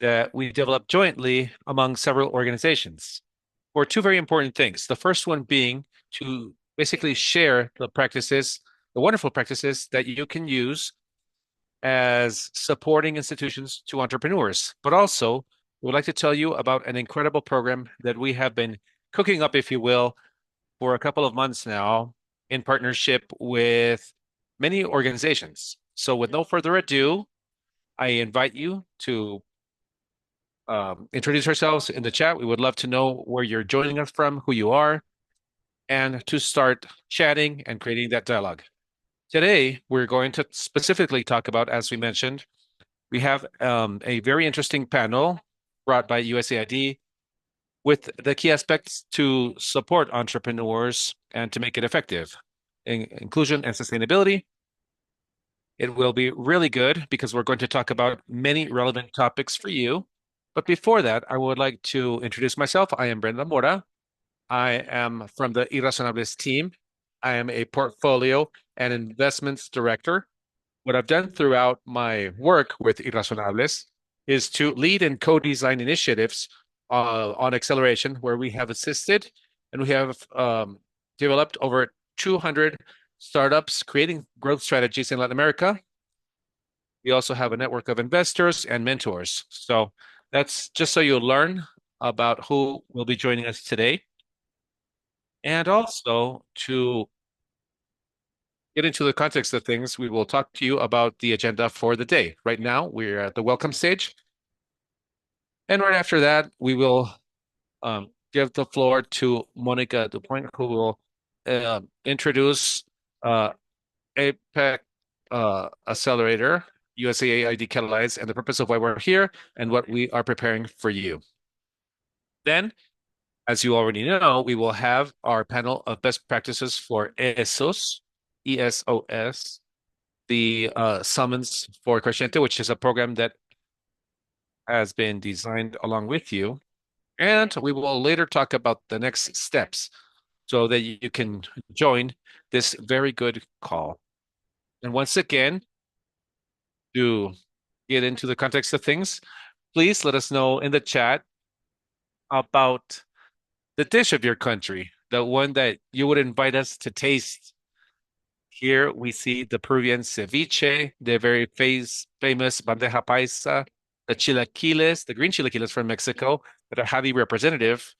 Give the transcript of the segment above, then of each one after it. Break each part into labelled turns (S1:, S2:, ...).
S1: that we developed jointly among several organizations for two very important things. The first one being to basically share the practices, the wonderful practices that you can use as supporting institutions to entrepreneurs. But also, we would like to tell you about an incredible program that we have been cooking up, if you will, for a couple of months now in partnership with many organizations. So, with no further ado, I invite you to introduce yourselves in the chat. We would love to know where you're joining us from, who you are, and to start chatting and creating that dialogue. Today, we're going to specifically talk about, as we mentioned, we have a very interesting panel brought by USAID with the key aspects to support entrepreneurs and to make it effective. Inclusion and sustainability. It will be really good because we're going to talk about many relevant topics for you. But before that, I would like to introduce myself. I am Brenda Mora. I am from the Irrazonables team. I am a portfolio and investments director. What I've done throughout my work with Irrazonables is to lead and co-design initiatives on acceleration, where we have assisted and we have developed over 200 startups creating growth strategies in Latin America. We also have a network of investors and mentors. So that's just so you'll learn about who will be joining us today. And also to get into the context of things, we will talk to you about the agenda for the day. Right now, we're at the welcome stage. And right after that, we will give the floor to Monica Dupoint, who will introduce APEC Accelerator, USAID CATALYZE, and the purpose of why we're here and what we are preparing for you. Then, as you already know, we will have our panel of best practices for ESOS, the Summons for Crescente, which is a program that has been designed along with you. And we will later talk about the next steps so that you can join this very good call. And once again, to get into the context of things, please let us know in the chat about the dish of your country, the one that you would invite us to taste. Here we see the Peruvian ceviche, the very famous bandeja paisa, the chilaquiles, the green chilaquiles from Mexico that are highly representative.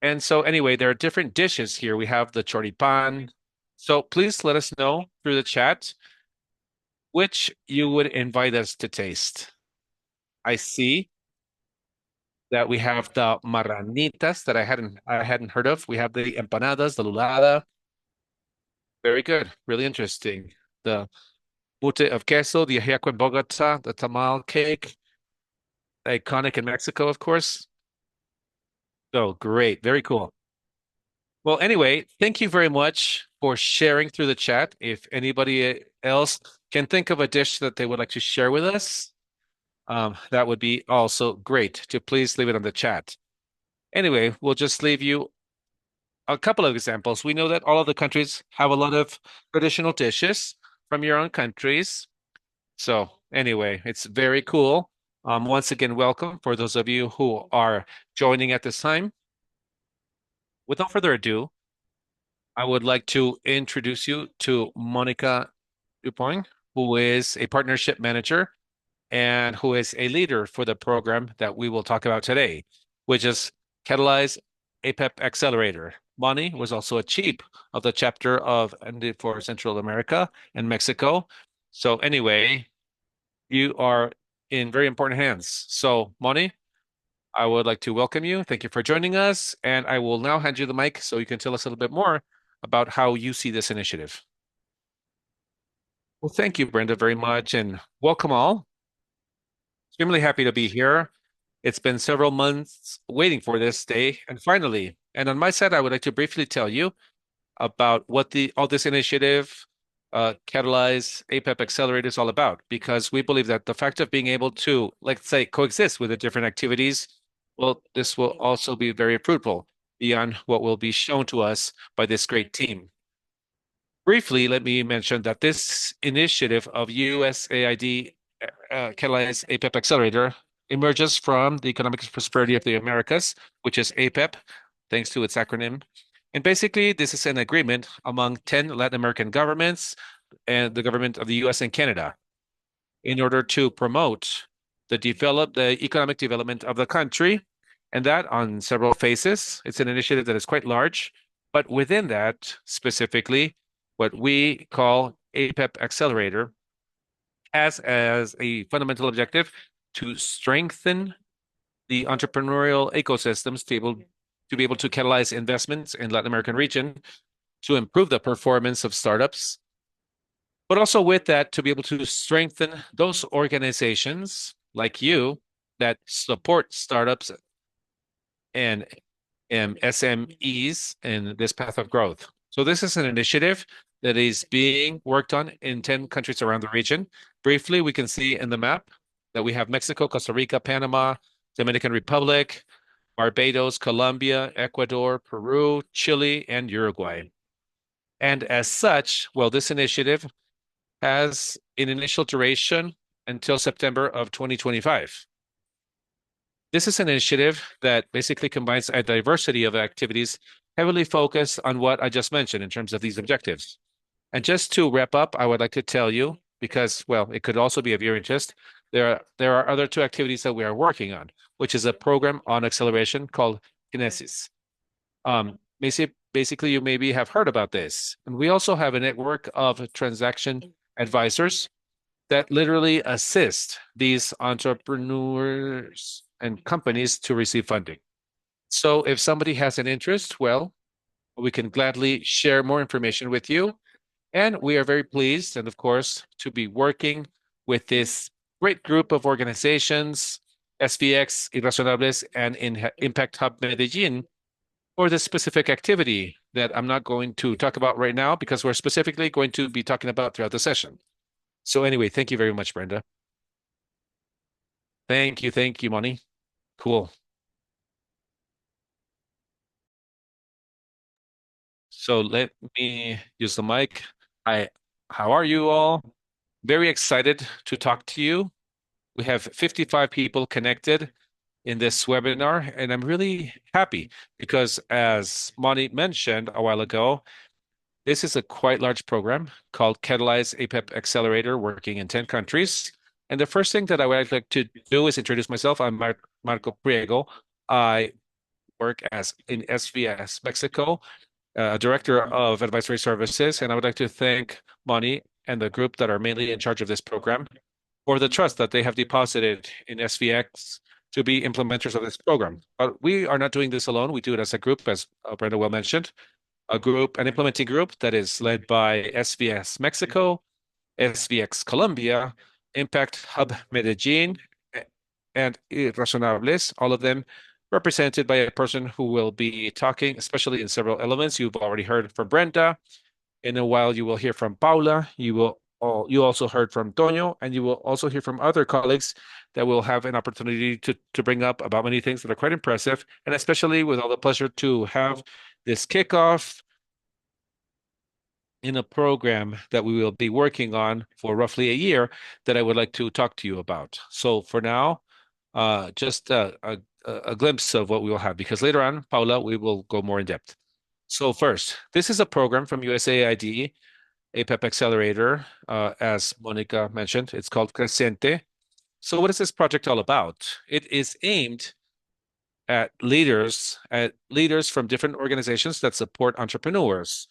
S1: And so anyway, there are different dishes here. We have the choripan. So please let us know through the chat which you would invite us to taste. I see that we have the marranitas that I hadn't heard of. We have the empanadas, the lulada. Very good, really interesting. The mute of queso, the ajiaco en Bogota, the tamal cake, iconic in Mexico, of course. So great, very cool. Well, anyway, thank you very much for sharing through the chat. If anybody else can think of a dish that they would like to share with us, that would be also great to please leave it on the chat. Anyway, we'll just leave you a couple of examples. We know that all of the countries have a lot of traditional dishes from your own countries. So anyway, it's very cool. Once again, welcome for those of you who are joining at this time. Without further ado, I would like to introduce you to Monica Dupont, who is a partnership manager and who is a leader for the program that we will talk about today, which is Catalyze APEP Accelerator. Moni was also a chief of the chapter of for Central America and Mexico. So anyway, you are in very important hands. So Moni, I would like to welcome you. Thank you for joining us. And I will now hand you the mic so you can tell us a little bit more about how you see this initiative. Well, thank you, Brenda, very much, and welcome all. Extremely happy to be here. It's been several months waiting for this day, and finally. And on my side, I would like to briefly tell you about what all this initiative, Catalyze APEP Accelerator is all about, because we believe that the fact of being able to, let's say, coexist with the different activities, well, this will also be very fruitful beyond what will be shown to us by this great team. Briefly, let me mention that this initiative of USAID Catalyze APEP Accelerator emerges from the Economic Prosperity of the Americas, which is APEP, thanks to its acronym. And basically, this is an agreement among 10 Latin American governments and the government of the US and Canada in order to promote the economic development of the country, and that on several phases. It's an initiative that is quite large, but within that, specifically, what we call APEP Accelerator has as a fundamental objective to strengthen the entrepreneurial ecosystems to be able to catalyze investments in Latin American region, to improve the performance of startups, but also with that to be able to strengthen those organizations like you that support startups and SMEs in this path of growth. So this is an initiative that is being worked on in 10 countries around the region. Briefly, we can see in the map that we have Mexico, Costa Rica, Panama, Dominican Republic, Barbados, Colombia, Ecuador, Peru, Chile, and Uruguay. And as such, well, this initiative has an initial duration until September of 2025. This is an initiative that basically combines a diversity of activities heavily focused on what I just mentioned in terms of these objectives. And just to wrap up, I would like to tell you, because, well, it could also be of your interest, there are other two activities that we are working on, which is a program on acceleration called Kinesis. Basically, you maybe have heard about this. And we also have a network of transaction advisors that literally assist these entrepreneurs and companies to receive funding. So if somebody has an interest, well, we can gladly share more information with you. And we are very pleased, and of course, to be working with this great group of organizations, SVX, Irrazonables, and Impact Hub Medellin, for this specific activity that I'm not going to talk about right now because we're specifically going to be talking about throughout the session. So anyway, thank you very much, Brenda. Thank you, Moni. Cool. So let me use the mic. Hi, how are you all? Very excited to talk to you. We have 55 people connected in this webinar, and I'm really happy because, as Moni mentioned a while ago, this is a quite large program called Catalyze APEP Accelerator, working in 10 countries. And the first thing that I would like to do is introduce myself. I'm Marco Priego. I work as in SVS Mexico, Director of Advisory Services, and I would like to thank Moni and the group that are mainly in charge of this program for the trust that they have deposited in SVX to be implementers of this program. But we are not doing this alone. We do it as a group, as Brenda well mentioned, an implementing group that is led by SVS Mexico, SVX Colombia, Impact Hub Medellin, and Irrazonables, all of them represented by a person who will be talking, especially in several elements. You've already heard from Brenda. In a while, you will hear from Paula. You also heard from Toño, and you will also hear from other colleagues that will have an opportunity to bring up about many things that are quite impressive, and especially with all the pleasure to have this kickoff in a program that we will be working on for roughly a year that I would like to talk to you about. So for now, just a glimpse of what we will have, because later on, Paula, we will go more in depth. So first, this is a program from USAID, APEP Accelerator, as Monica mentioned. It's called Crescente. So what is this project all about? It is aimed at leaders from different organizations that support entrepreneurs.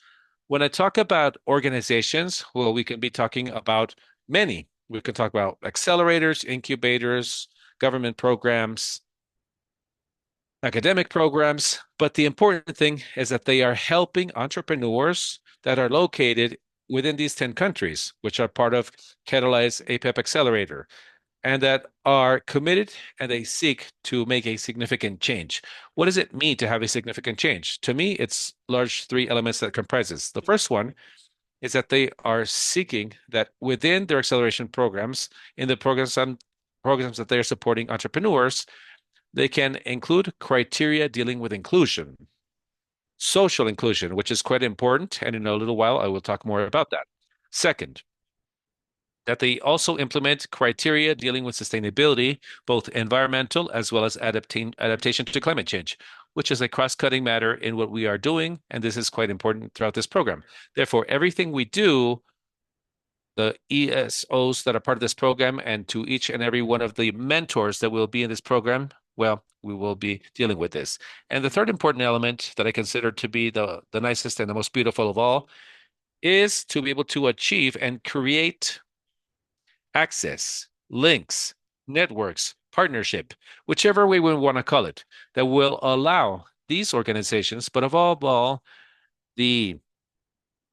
S1: When I talk about organizations, well, we can be talking about many. We could talk about accelerators, incubators, government programs, academic programs, but the important thing is that they are helping entrepreneurs that are located within these 10 countries, which are part of Catalyze APEP Accelerator, and that are committed and they seek to make a significant change. What does it mean to have a significant change? To me, it's large three elements that comprises. The first one is that they are seeking that within their acceleration programs, in the programs that they are supporting entrepreneurs, they can include criteria dealing with inclusion, social inclusion, which is quite important. And in a little while, I will talk more about that. Second, that they also implement criteria dealing with sustainability, both environmental as well as adaptation to climate change, which is a cross-cutting matter in what we are doing, and this is quite important throughout this program. Therefore, everything we do, the ESOs that are part of this program, and to each and every one of the mentors that will be in this program, well, we will be dealing with this. And the third important element that I consider to be the nicest and the most beautiful of all is to be able to achieve and create access, links, networks, partnership, whichever way we want to call it, that will allow these organizations, but above all, the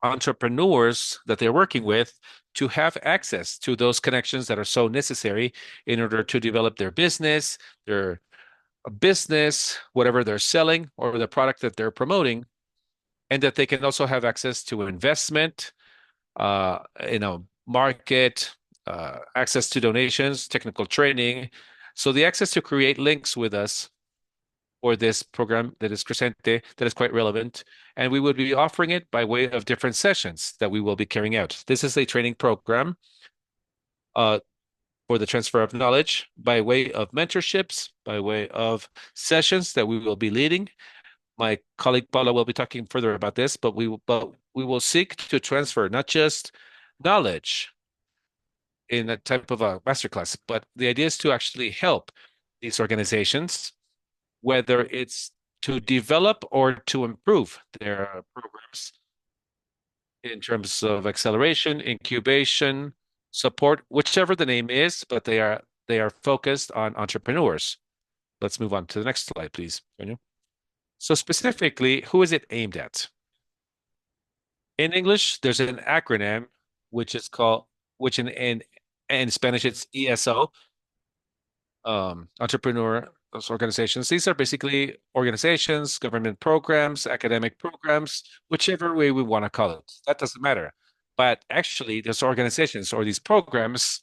S1: entrepreneurs that they're working with to have access to those connections that are so necessary in order to develop their business, whatever they're selling or the product that they're promoting, and that they can also have access to investment, market, access to donations, technical training. So the access to create links with us for this program that is Crescente, that is quite relevant. And we would be offering it by way of different sessions that we will be carrying out. This is a training program uh, for the transfer of knowledge by way of mentorships, by way of sessions that we will be leading. My colleague Paula will be talking further about this, but we will seek to transfer not just knowledge in a type of a masterclass, but the idea is to actually help these organizations, whether it's to develop or to improve their programs in terms of acceleration, incubation, support, whichever the name is, but they are focused on entrepreneurs. Let's move on to the next slide, please. Daniel. So specifically, who is it aimed at? In English, there's an acronym which is called, which in Spanish it's ESO, entrepreneur organizations. These are basically organizations, government programs, academic programs, whichever way we want to call it. That doesn't matter. But actually, these organizations or these programs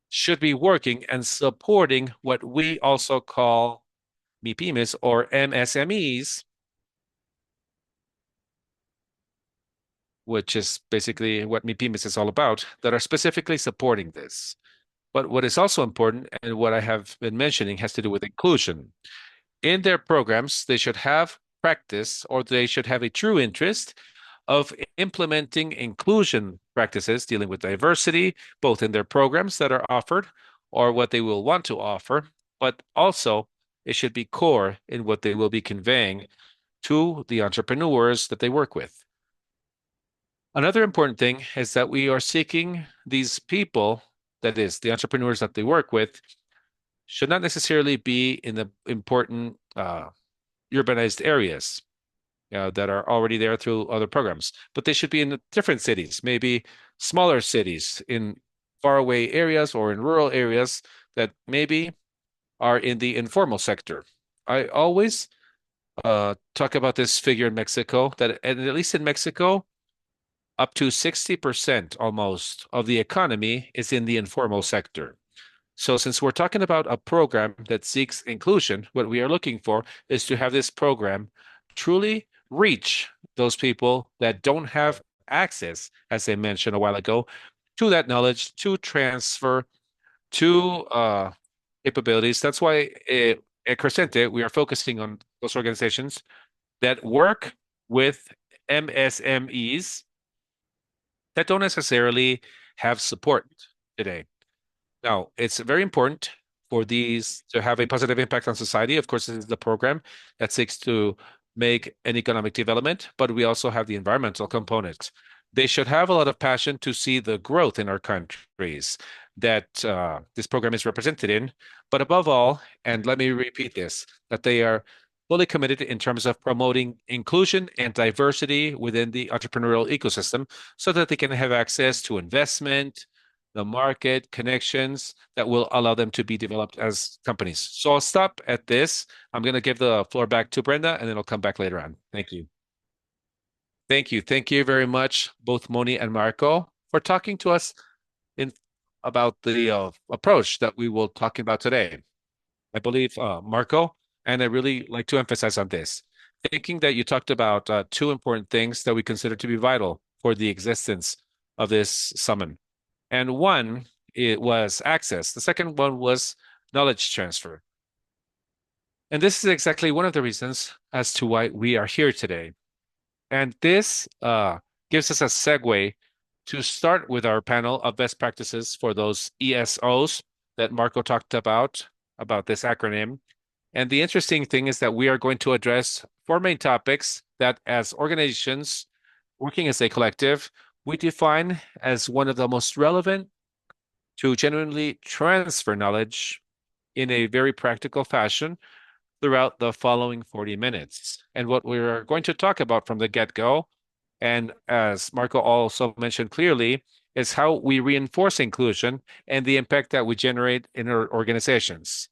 S1: should be working and supporting what we also call MIPYMEs or MSMEs, which is basically what MIPYMEs is all about, that are specifically supporting this. But what is also important, and what I have been mentioning, has to do with inclusion. In their programs, they should have practice or they should have a true interest of implementing inclusion practices dealing with diversity, both in their programs that are offered or what they will want to offer, but also it should be core in what they will be conveying to the entrepreneurs that they work with. Another important thing is that we are seeking these people, that is, the entrepreneurs that they work with, should not necessarily be in the important urbanized areas that are already there through other programs, but they should be in different cities, maybe smaller cities in faraway areas or in rural areas that maybe are in the informal sector. I always talk about this figure in Mexico that, and at least in Mexico, up to 60% almost of the economy is in the informal sector. So since we're talking about a program that seeks inclusion, what we are looking for is to have this program truly reach those people that don't have access, as I mentioned a while ago, to that knowledge, to transfer, to capabilities. That's why at Crescente, we are focusing on those organizations that work with MSMEs that don't necessarily have support today. Now, it's very important for these to have a positive impact on society. Of course, this is the program that seeks to make an economic development, but we also have the environmental component. They should have a lot of passion to see the growth in our countries that this program is represented in. But above all, and let me repeat this, that they are fully committed in terms of promoting inclusion and diversity within the entrepreneurial ecosystem so that they can have access to investment, the market connections that will allow them to be developed as companies. So I'll stop at this. I'm going to give the floor back to Brenda, and then I'll come back later on. Thank you. Thank you. Thank you very much, both Moni and Marco, for talking to us in about the approach that we will talk about today. I believe, Marco, and I really like to emphasize on this, thinking that you talked about two important things that we consider to be vital for the existence of this summit. And one it was access. The second one was knowledge transfer. And this is exactly one of the reasons as to why we are here today. And this gives us a segue to start with our panel of best practices for those ESOs that Marco talked about this acronym. And the interesting thing is that we are going to address four main topics that, as organizations working as a collective, we define as one of the most relevant to genuinely transfer knowledge in a very practical fashion throughout the following 40 minutes. And what we're going to talk about from the get-go, and as Marco also mentioned clearly, is how we reinforce inclusion and the impact that we generate in our organizations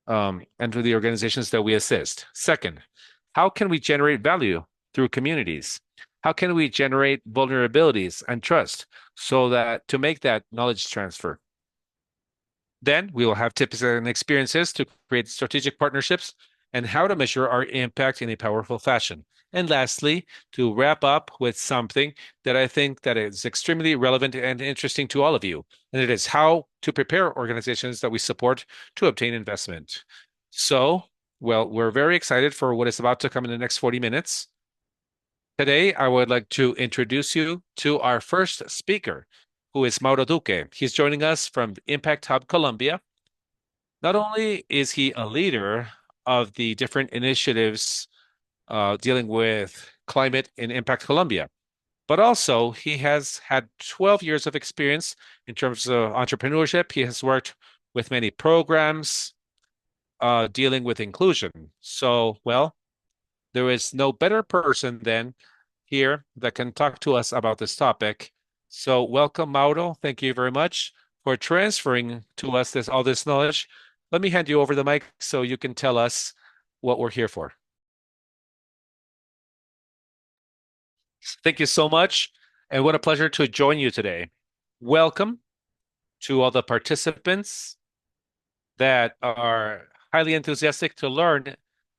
S1: and to the organizations that we assist. Second, how can we generate value through communities? How can we generate vulnerabilities and trust so that to make that knowledge transfer? Then we will have tips and experiences to create strategic partnerships and how to measure our impact in a powerful fashion. And lastly, to wrap up with something that I think that is extremely relevant and interesting to all of you, and it is how to prepare organizations that we support to obtain investment. So, well, we're very excited for what is about to come in the next 40 minutes. Today, I would like to introduce you to our first speaker, who is Mauro Duque. He's joining us from Impact Hub Colombia. Not only is he a leader of the different initiatives dealing with climate in Impact Colombia, but also he has had 12 years of experience in terms of entrepreneurship. He has worked with many programs dealing with inclusion. So, well, there is no better person than here that can talk to us about this topic. So welcome, Mauro. Thank you very much for transferring to us all this knowledge. Let me hand you over the mic so you can tell us what we're here for. Thank you so much, and what a pleasure to join you today. Welcome to all the participants that are highly enthusiastic to learn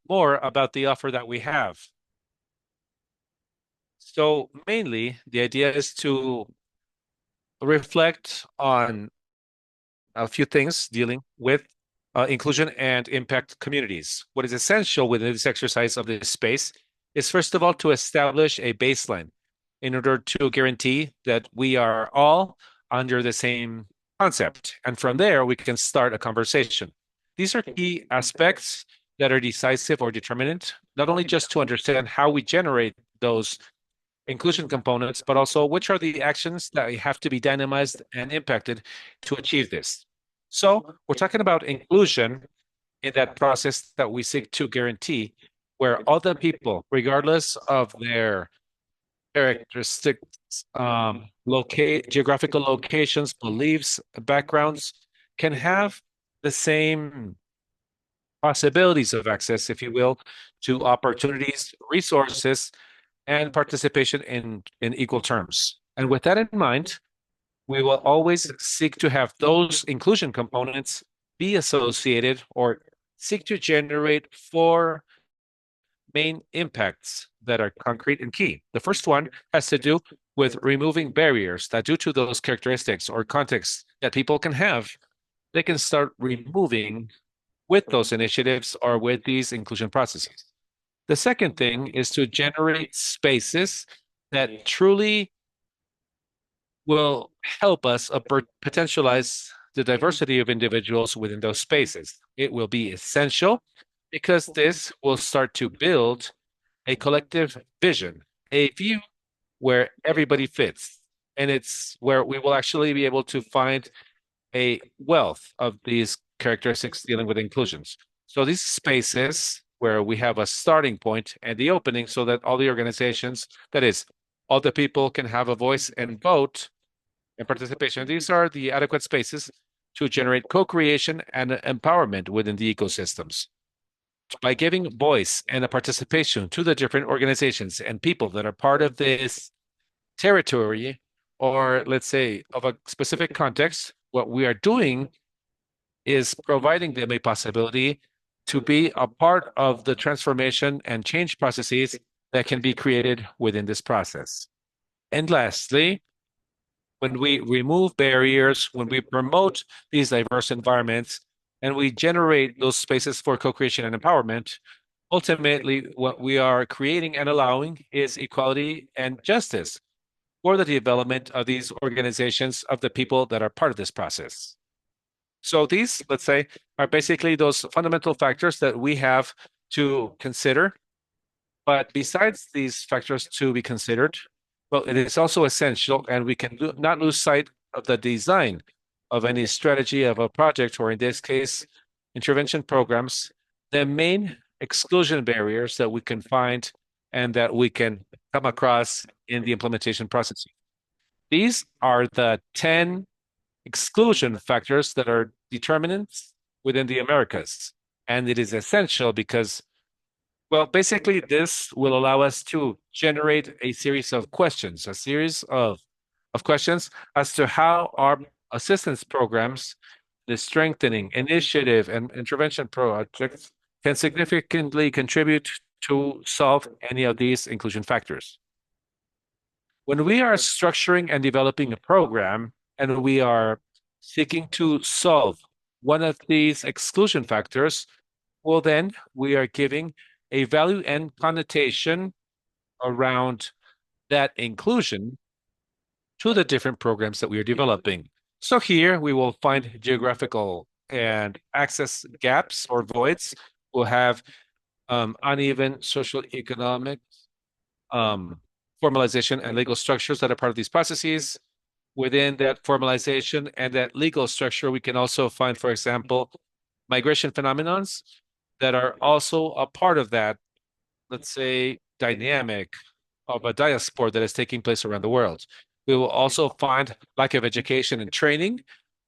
S1: more about the offer that we have. So mainly, the idea is to reflect on a few things dealing with inclusion and impact communities. What is essential within this exercise of this space is, first of all, to establish a baseline in order to guarantee that we are all under the same concept. And from there, we can start a conversation. These are key aspects that are decisive or determinant, not only just to understand how we generate those inclusion components, but also which are the actions that have to be dynamized and impacted to achieve this. So we're talking about inclusion in that process that we seek to guarantee, where all the people, regardless of their characteristics, geographical locations, beliefs, backgrounds, can have the same possibilities of access, if you will, to opportunities, resources, and participation in equal terms. And with that in mind, we will always seek to have those inclusion components be associated or seek to generate four main impacts that are concrete and key. The first one has to do with removing barriers that, due to those characteristics or contexts that people can have, they can start removing with those initiatives or with these inclusion processes. The second thing is to generate spaces that truly will help us potentialize the diversity of individuals within those spaces. It will be essential because this will start to build a collective vision, a view where everybody fits. And it's where we will actually be able to find a wealth of these characteristics dealing with inclusions. So these spaces where we have a starting point and the opening so that all the organizations, that is, all the people can have a voice and vote and participation. These are the adequate spaces to generate co-creation and empowerment within the ecosystems. By giving voice and a participation to the different organizations and people that are part of this territory, or let's say of a specific context, what we are doing is providing them a possibility to be a part of the transformation and change processes that can be created within this process. And lastly, when we remove barriers, when we promote these diverse environments, and we generate those spaces for co-creation and empowerment, ultimately what we are creating and allowing is equality and justice for the development of these organizations of the people that are part of this process. So these, let's say, are basically those fundamental factors that we have to consider. But besides these factors to be considered, well, it is also essential, and we can not lose sight of the design of any strategy of a project, or in this case, intervention programs, the main exclusion barriers that we can find and that we can come across in the implementation process. These are the 10 exclusion factors that are determinants within the Americas. And it is essential because, well, basically, this will allow us to generate a series of questions, a series of questions as to how our assistance programs, the strengthening initiative and intervention projects can significantly contribute to solve any of these inclusion factors. When we are structuring and developing a program and we are seeking to solve one of these exclusion factors, well, then we are giving a value and connotation around that inclusion to the different programs that we are developing. So here we will find geographical and access gaps or voids. We'll have uneven social economic um, formalization and legal structures that are part of these processes. Within that formalization and that legal structure, we can also find, for example, migration phenomenons that are also a part of that, let's say, dynamic of a diaspora that is taking place around the world. We will also find lack of education and training,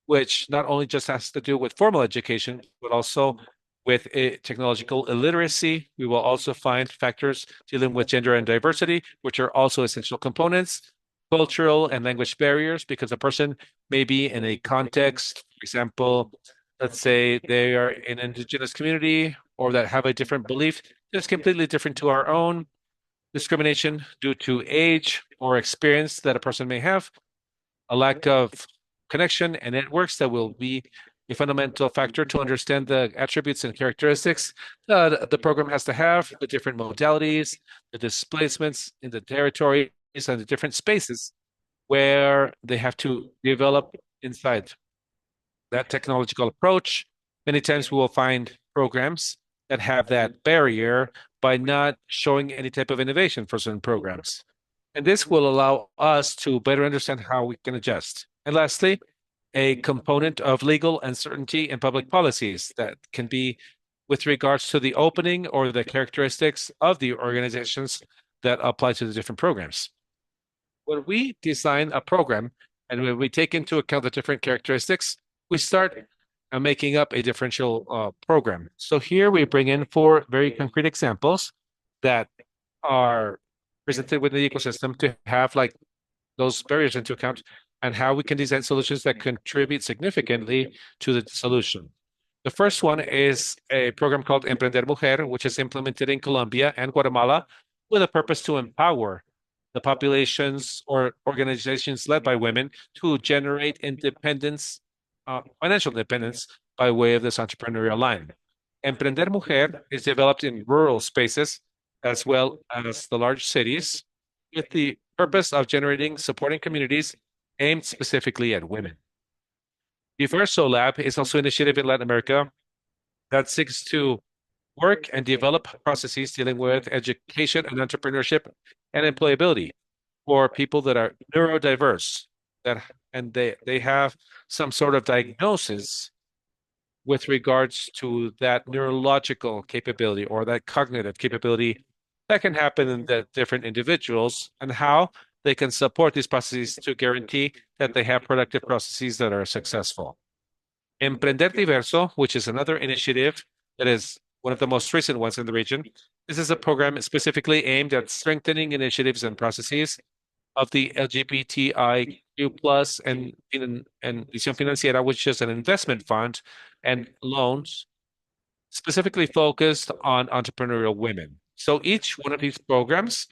S1: which not only just has to do with formal education, but also with technological illiteracy. We will also find factors dealing with gender and diversity, which are also essential components, cultural and language barriers, because a person may be in a context, for example, let's say they are in an indigenous community or that have a different belief that's completely different to our own, discrimination due to age or experience that a person may have, a lack of connection and networks that will be a fundamental factor to understand the attributes and characteristics the program has to have, the different modalities, the displacements in the territories and the different spaces where they have to develop inside that technological approach. Many times we will find programs that have that barrier by not showing any type of innovation for certain programs. And this will allow us to better understand how we can adjust. And lastly, a component of legal uncertainty in public policies that can be with regards to the opening or the characteristics of the organizations that apply to the different programs. When we design a program and when we take into account the different characteristics, we start making up a differential program. So here we bring in four very concrete examples that are presented within the ecosystem to have like those barriers into account and how we can design solutions that contribute significantly to the solution. The first one is a program called Emprender Mujer, which is implemented in Colombia and Guatemala with a purpose to empower the populations or organizations led by women to generate independence, financial independence by way of this entrepreneurial line. Emprender Mujer is developed in rural spaces as well as the large cities with the purpose of generating supporting communities aimed specifically at women. Diverso Lab is also an initiative in Latin America that seeks to work and develop processes dealing with education and entrepreneurship and employability for people that are neurodiverse that and they have some sort of diagnosis with regards to that neurological capability or that cognitive capability that can happen in the different individuals and how they can support these processes to guarantee that they have productive processes that are successful. Emprender Diverso, which is another initiative that is one of the most recent ones in the region. This is a program specifically aimed at strengthening initiatives and processes of the LGBTIQ plus and Visión Financiera, which is an investment fund and loans specifically focused on entrepreneurial women. So each one of these programs,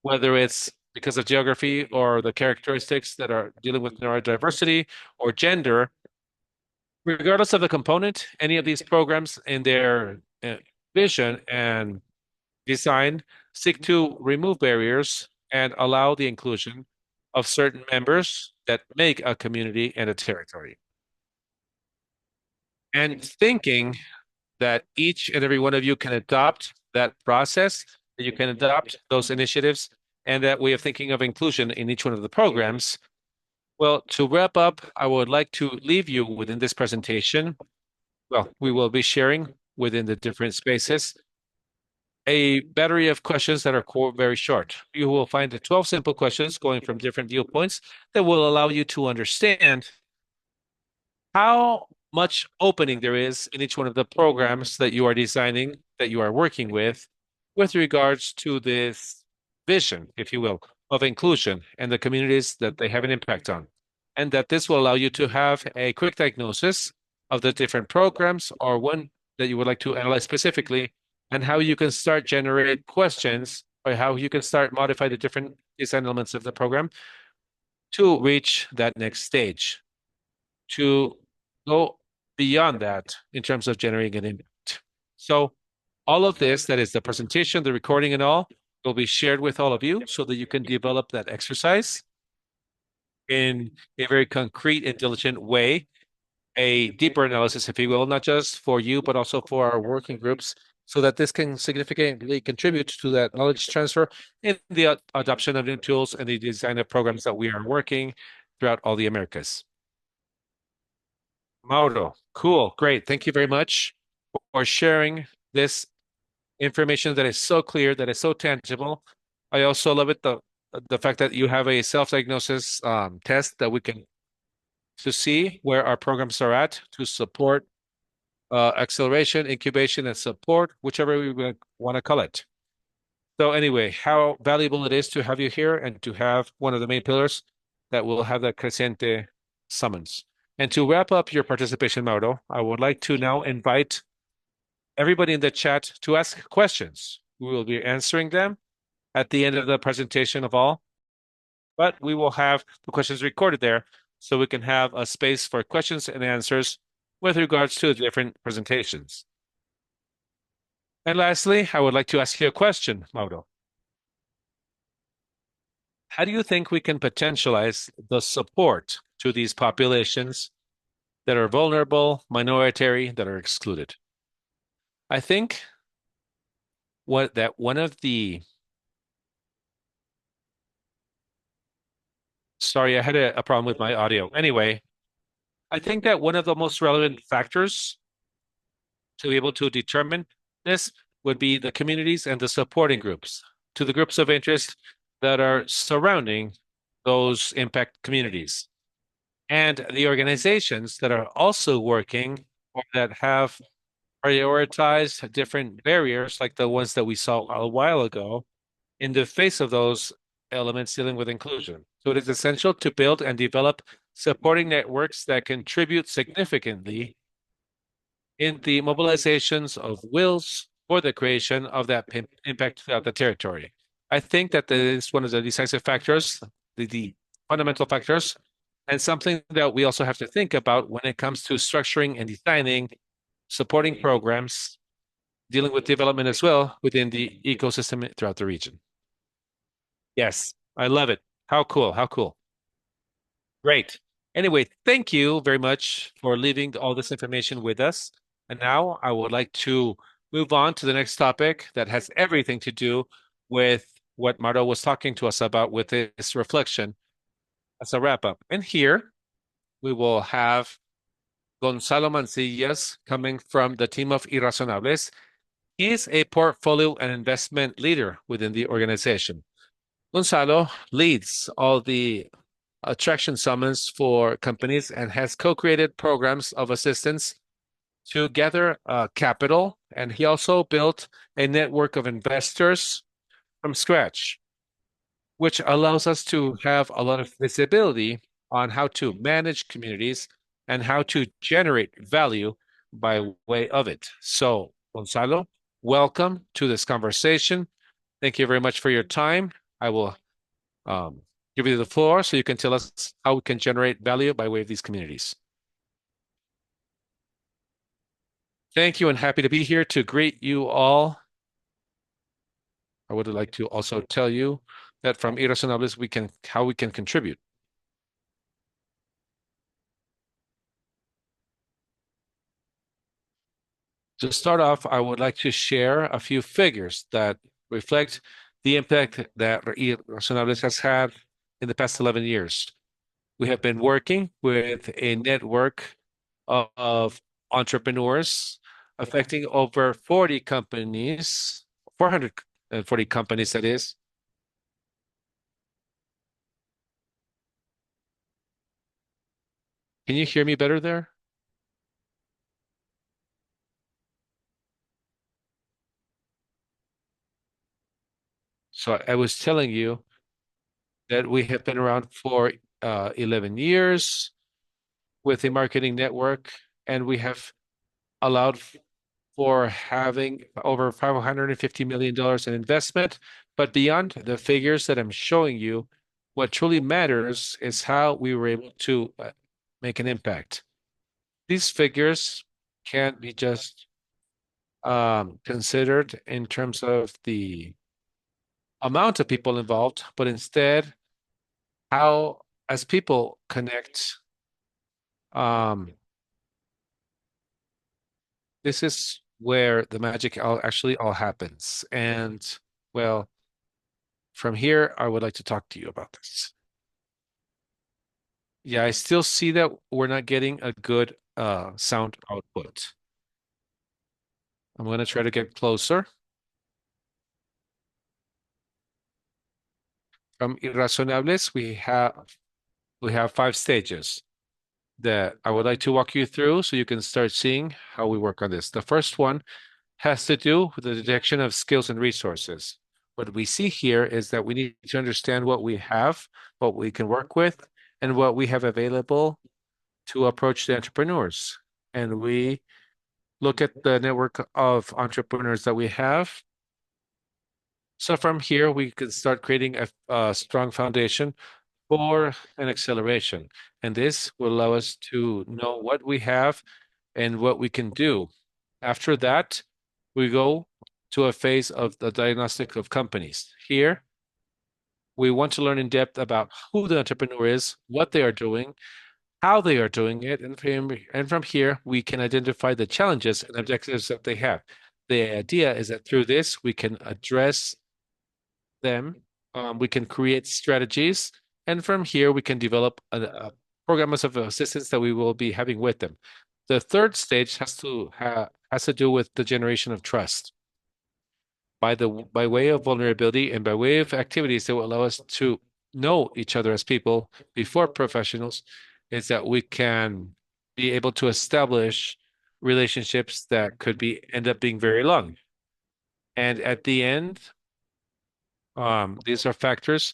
S1: whether it's because of geography or the characteristics that are dealing with neurodiversity or gender, regardless of the component, any of these programs in their vision and design seek to remove barriers and allow the inclusion of certain members that make a community and a territory. And thinking that each and every one of you can adopt that process, that you can adopt those initiatives and that way of thinking of inclusion in each one of the programs. Well, to wrap up, I would like to leave you within this presentation. Well, we will be sharing within the different spaces a battery of questions that are very short. You will find the 12 simple questions going from different viewpoints that will allow you to understand how much opening there is in each one of the programs that you are designing, that you are working with regards to this vision, if you will, of inclusion and the communities that they have an impact on. And that this will allow you to have a quick diagnosis of the different programs or one that you would like to analyze specifically, and how you can start generate questions or how you can start modify the different design elements of the program to reach that next stage, to go beyond that in terms of generating an impact. So all of this, that is the presentation, the recording and all, will be shared with all of you so that you can develop that exercise in a very concrete and diligent way, a deeper analysis, if you will, not just for you, but also for our working groups, so that this can significantly contribute to that knowledge transfer in the adoption of new tools and the design of programs that we are working throughout all the Americas. Mauro, cool, great. Thank you very much for sharing this information that is so clear, that is so tangible. I also love it the fact that you have a self-diagnosis test that we can to see where our programs are at to support acceleration, incubation, and support, whichever we want to call it. So anyway, how valuable it is to have you here and to have one of the main pillars that will have that Creciente summons. And to wrap up your participation, Mauro, I would like to now invite everybody in the chat to ask questions. We will be answering them at the end of the presentation of all, but we will have the questions recorded there so we can have a space for questions and answers with regards to the different presentations. And lastly, I would like to ask you a question, Mauro. How do you think we can potentialize the support to these populations that are vulnerable, minority, that are excluded? I think one of the sorry, I had a problem with my audio. Anyway, I think that one of the most relevant factors to be able to determine this would be the communities and the supporting groups, to the groups of interest that are surrounding those impact communities, and the organizations that are also working or that have prioritized different barriers, like the ones that we saw a while ago, in the face of those elements dealing with inclusion. So it is essential to build and develop supporting networks that contribute significantly in the mobilizations of wills for the creation of that impact throughout the territory. I think that is one of the decisive factors, the fundamental factors, and something that we also have to think about when it comes to structuring and designing supporting programs, dealing with development as well within the ecosystem throughout the region. Yes, I love it. How cool. How cool. Great. Anyway, thank you very much for leaving all this information with us. And now I would like to move on to the next topic that has everything to do with what Marto was talking to us about with this reflection as a wrap up. And here we will have Gonzalo Mancillas coming from the team of Irrazonables. He is a portfolio and investment leader within the organization. Gonzalo leads all the attraction summons for companies and has co-created programs of assistance to gather capital. And he also built a network of investors from scratch, which allows us to have a lot of visibility on how to manage communities and how to generate value by way of it. So, Gonzalo, welcome to this conversation. Thank you very much for your time. I will um, give you the floor so you can tell us how we can generate value by way of these communities. Thank you and happy to be here to greet you all. I would like to also tell you that from Irrazonables, how we can contribute. To start off, I would like to share a few figures that reflect the impact that Irrazonables has had in the past 11 years. We have been working with a network of entrepreneurs affecting over 40 companies, 440 companies, that is. Can you hear me better there? So I was telling you that we have been around for 11 years with a marketing network, and we have allowed for having over $550 million in investment. But beyond the figures that I'm showing you, what truly matters is how we were able to make an impact. These figures can't be just considered in terms of the amount of people involved, but instead how, as people connect, um, this is where the magic actually all happens. And well, from here, I would like to talk to you about this. Yeah, I still see that we're not getting a good sound output. I'm going to try to get closer. From Irrazonables, we have 5 stages that I would like to walk you through so you can start seeing how we work on this. The first one has to do with the detection of skills and resources. What we see here is that we need to understand what we have, what we can work with, and what we have available to approach the entrepreneurs. And we look at the network of entrepreneurs that we have. So from here, we can start creating a strong foundation for an acceleration. And this will allow us to know what we have and what we can do. After that, we go to a phase of the diagnostic of companies. Here, we want to learn in depth about who the entrepreneur is, what they are doing, how they are doing it, and from here, we can identify the challenges and objectives that they have. The idea is that through this, we can address them, we can create strategies, and from here, we can develop a programs of assistance that we will be having with them. The third stage has to do with the generation of trust by way of vulnerability and by way of activities that will allow us to know each other as people before professionals, is that we can be able to establish relationships that could be end up being very long. And at the end, these are factors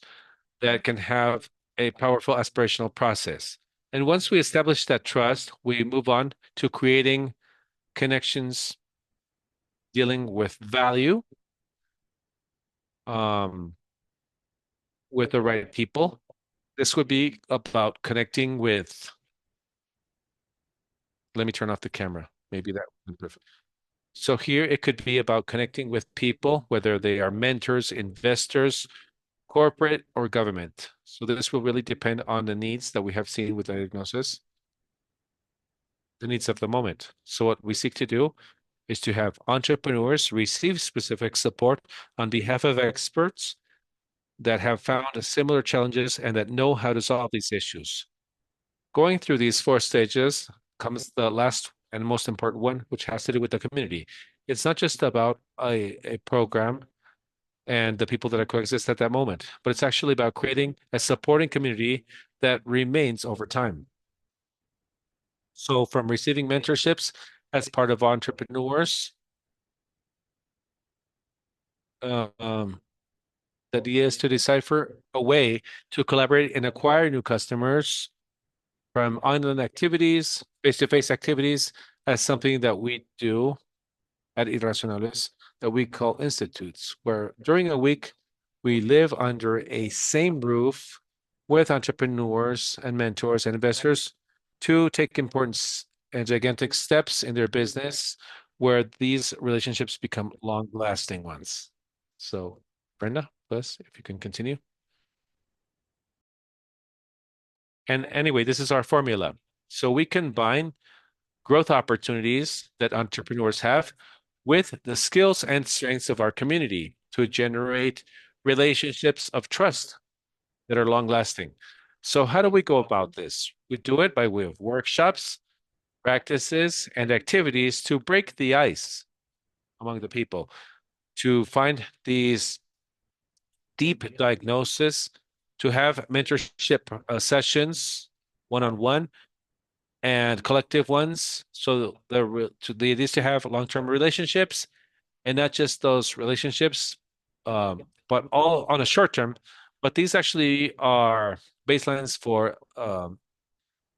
S1: that can have a powerful aspirational process. And once we establish that trust, we move on to creating connections, dealing with value, um, with the right people. This would be about connecting with, let me turn off the camera. Maybe that would be perfect. So here it could be about connecting with people, whether they are mentors, investors, corporate, or government. So this will really depend on the needs that we have seen with diagnosis, the needs of the moment. So what we seek to do is to have entrepreneurs receive specific support on behalf of experts that have found similar challenges and that know how to solve these issues. Going through these 4 stages comes the last and most important one, which has to do with the community. It's not just about a program and the people that are coexist at that moment, but it's actually about creating a supporting community that remains over time. So from receiving mentorships as part of entrepreneurs, um, the idea is to decipher a way to collaborate and acquire new customers from online activities, face-to-face activities, as something that we do at Irrazonables that we call institutes, where during a week We live under a same roof with entrepreneurs and mentors and investors to take important and gigantic steps in their business where these relationships become long-lasting ones. So, Brenda, please, if you can continue. And anyway, this is our formula. So we combine growth opportunities that entrepreneurs have with the skills and strengths of our community to generate relationships of trust that are long lasting. So, how do we go about this? We do it by way of workshops, practices, and activities to break the ice among the people, to find these deep diagnosis, to have mentorship sessions one on one and collective ones. So the idea is to have long-term relationships and not just those relationships, but all on a short term. But these actually are baselines for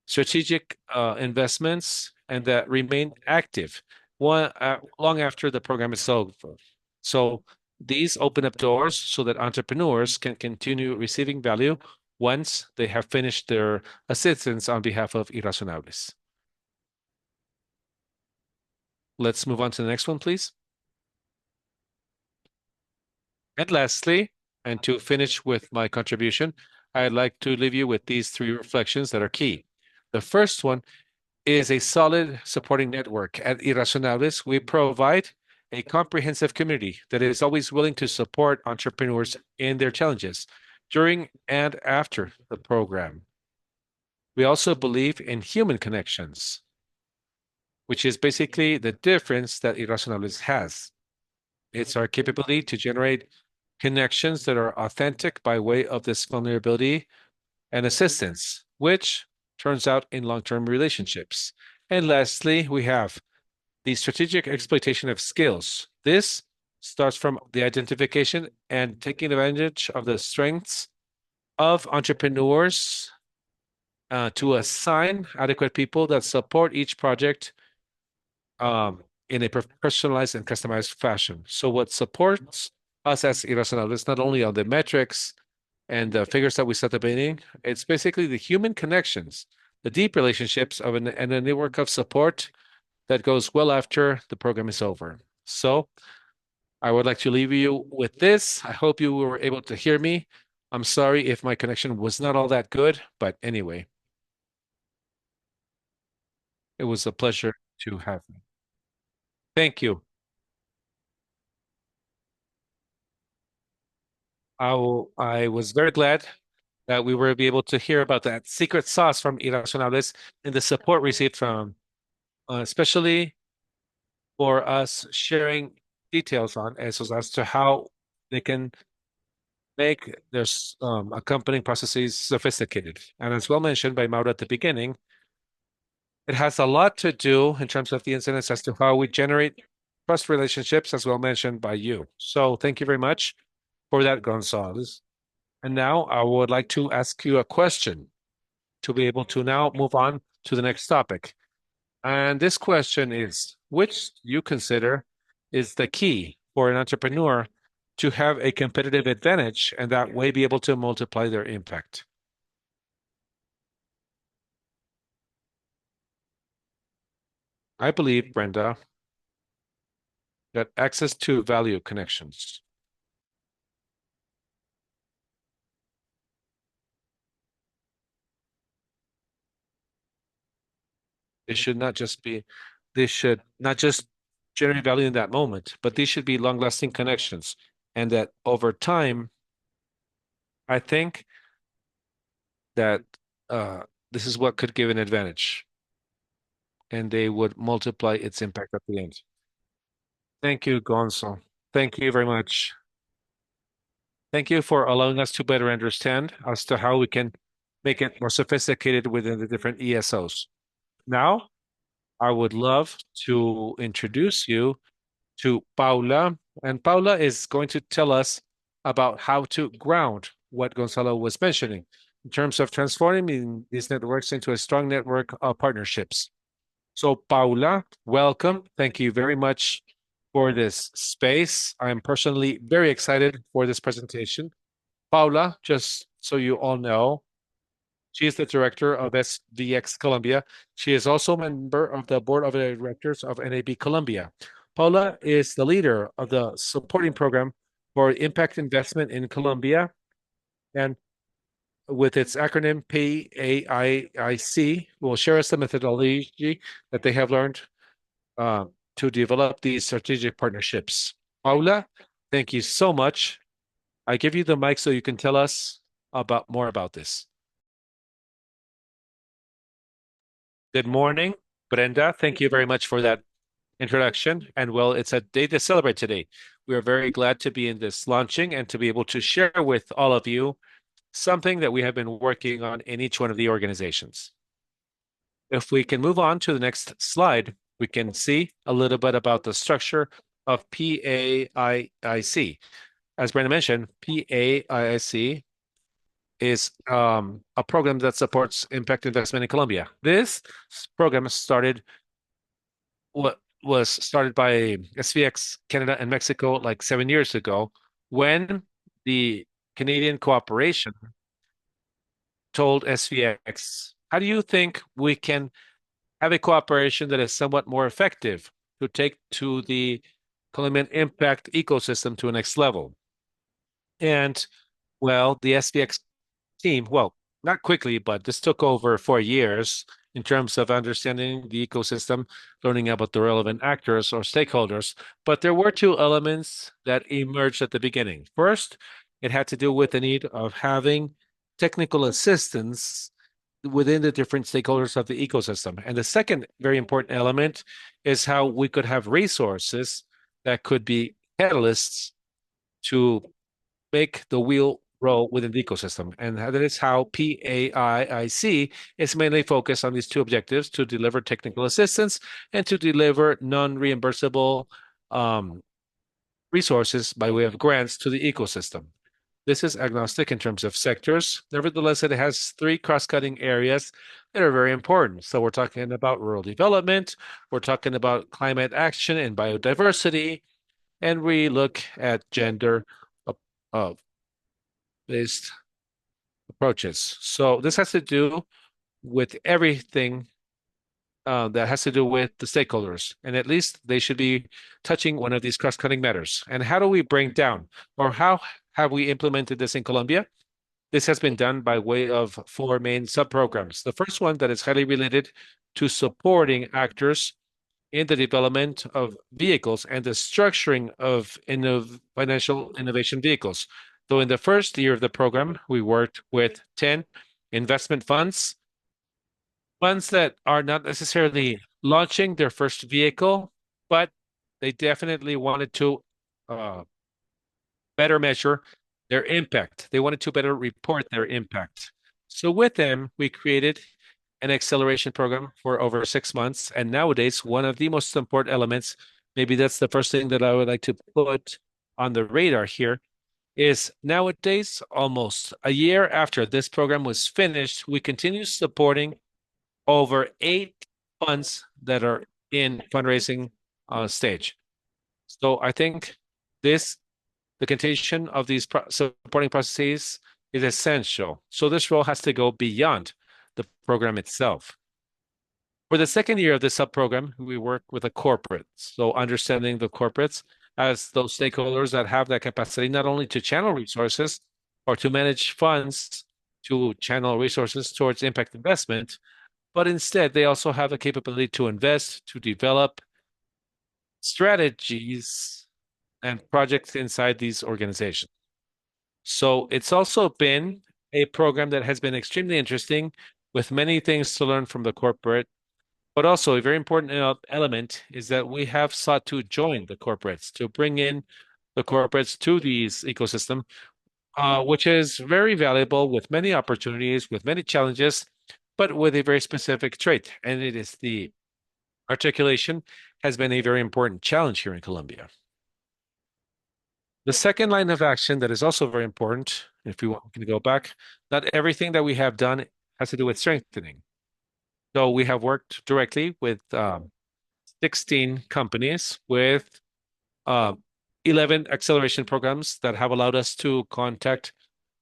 S1: strategic investments and that remain active long after the program is over. So these open up doors so that entrepreneurs can continue receiving value once they have finished their assistance on behalf of Irrazonables. Let's move on to the next one, please. And lastly, and to finish with my contribution, I'd like to leave you with these three reflections that are key. The first one is a solid supporting network. At Irrazonables, we provide a comprehensive community that is always willing to support entrepreneurs in their challenges during and after the program. We also believe in human connections, which is basically the difference that Irrazonables has. It's our capability to generate connections that are authentic by way of this vulnerability and assistance, which turns out in long-term relationships. And lastly, we have the strategic exploitation of skills. This starts from the identification and taking advantage of the strengths of entrepreneurs to assign adequate people that support each project in a personalized and customized fashion. So what supports us as Irrazonables not only on the metrics and the figures that we set at the beginning, it's basically the human connections, the deep relationships of and a network of support that goes well after the program is over. So I would like to leave you with this. I hope you were able to hear me. I'm sorry if my connection was not all that good, but anyway, it was a pleasure to have you. Thank you. I was very glad that we were able to hear about that secret sauce from Irrazonables and the support received from, especially for us sharing details on as to how they can make their accompanying processes sophisticated. And as well mentioned by Mauro at the beginning, it has a lot to do in terms of the incidents as to how we generate trust relationships, as well mentioned by you. So thank you very much for that, Gonzalez. And now I would like to ask you a question to be able to now move on to the next topic. And this question is, which you consider is the key for an entrepreneur to have a competitive advantage and that way be able to multiply their impact? I believe, Brenda, that access to value connections. They should not just be, they should not just generate value in that moment, but these should be long-lasting connections. And that over time, I think that uh, this is what could give an advantage, and they would multiply its impact at the end. Thank you, Gonzo. Thank you very much. Thank you for allowing us to better understand as to how we can make it more sophisticated within the different ESOs. Now, I would love to introduce you to Paula, and Paula is going to tell us about how to ground what Gonzalo was mentioning in terms of transforming these networks into a strong network of partnerships. So, Paula, welcome. Thank you very much for this space. I'm personally very excited for this presentation. Paula, just so you all know, she is the director of SVX Colombia. She is also a member of the board of directors of NAB Colombia. Paula is the leader of the supporting program for impact investment in Colombia, and with its acronym PAIIC, will share us the methodology that they have learned uh, to develop these strategic partnerships. Paula, thank you so much. I give you the mic so you can tell us about more about this. Good morning, Brenda. Thank you very much for that introduction. And well, it's a day to celebrate today. We are very glad to be in this launching and to be able to share with all of you something that we have been working on in each one of the organizations. If we can move on to the next slide, we can see a little bit about the structure of PAIIC. As Brenda mentioned, PAIIC is a program that supports impact investment in Colombia. This program what was started by SVX Canada and Mexico like 7 years ago when the Canadian cooperation told SVX, how do you think we can have a cooperation that is somewhat more effective to take to the Colombian impact ecosystem to a next level? And well, the SVX team, well, not quickly, but this took over 4 years in terms of understanding the ecosystem, learning about the relevant actors or stakeholders. But there were two elements that emerged at the beginning. First, it had to do with the need of having technical assistance within the different stakeholders of the ecosystem. And the second very important element is how we could have resources that could be catalysts to make the wheel roll within the ecosystem. And that is how PAIIC is mainly focused on these two objectives: to deliver technical assistance and to deliver non-reimbursable resources by way of grants to the ecosystem. This is agnostic in terms of sectors. Nevertheless, it has three cross-cutting areas that are very important. So we're talking about rural development, we're talking about climate action and biodiversity, and we look at gender uh, based approaches. So this has to do with everything that has to do with the stakeholders, and at least they should be touching one of these cross-cutting matters. And how do we bring down, or how have we implemented this in Colombia? This has been done by way of four main sub-programs. The first one that is highly related to supporting actors in the development of vehicles and the structuring of financial innovation vehicles. So in the first year of the program, we worked with 10 investment funds, funds that are not necessarily launching their first vehicle, but they definitely wanted to uh, better measure their impact. They wanted to better report their impact. So with them, we created an acceleration program for over 6 months. And nowadays, one of the most important elements, maybe that's the first thing that I would like to put on the radar here, is nowadays, almost a year after this program was finished, we continue supporting over 8 funds that are in fundraising stage. So I think the continuation of these supporting processes is essential. So this role has to go beyond the program itself. For the second year of this sub-program, we work with the corporates. So understanding the corporates as those stakeholders that have that capacity not only to channel resources or to manage funds to channel resources towards impact investment, but instead they also have the capability to invest, to develop strategies and projects inside these organizations. So it's also been a program that has been extremely interesting with many things to learn from the corporate. But also a very important element is that we have sought to join the corporates, to bring in the corporates to these ecosystem, which is very valuable with many opportunities, with many challenges, but with a very specific trait. And it is the articulation has been a very important challenge here in Colombia. The second line of action that is also very important, if we want to go back, not everything that we have done has to do with strengthening. So we have worked directly with 16 companies with uh, 11 acceleration programs that have allowed us to contact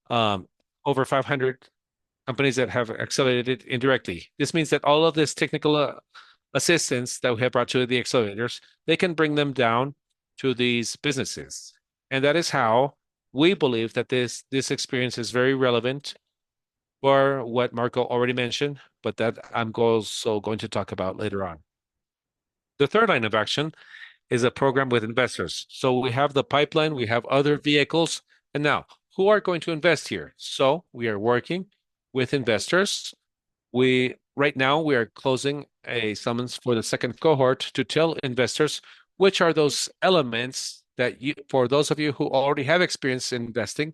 S1: um, over 500 companies that have accelerated indirectly. This means that all of this technical assistance that we have brought to the accelerators, they can bring them down to these businesses. And that is how we believe that this experience is very relevant for what Marco already mentioned, but that I'm also going to talk about later on. The third line of action is a program with investors. So we have the pipeline, we have other vehicles, and now who are going to invest here? So we are working with investors. We right now we are closing a summons for the second cohort to tell investors which are those elements that you, for those of you who already have experience in investing,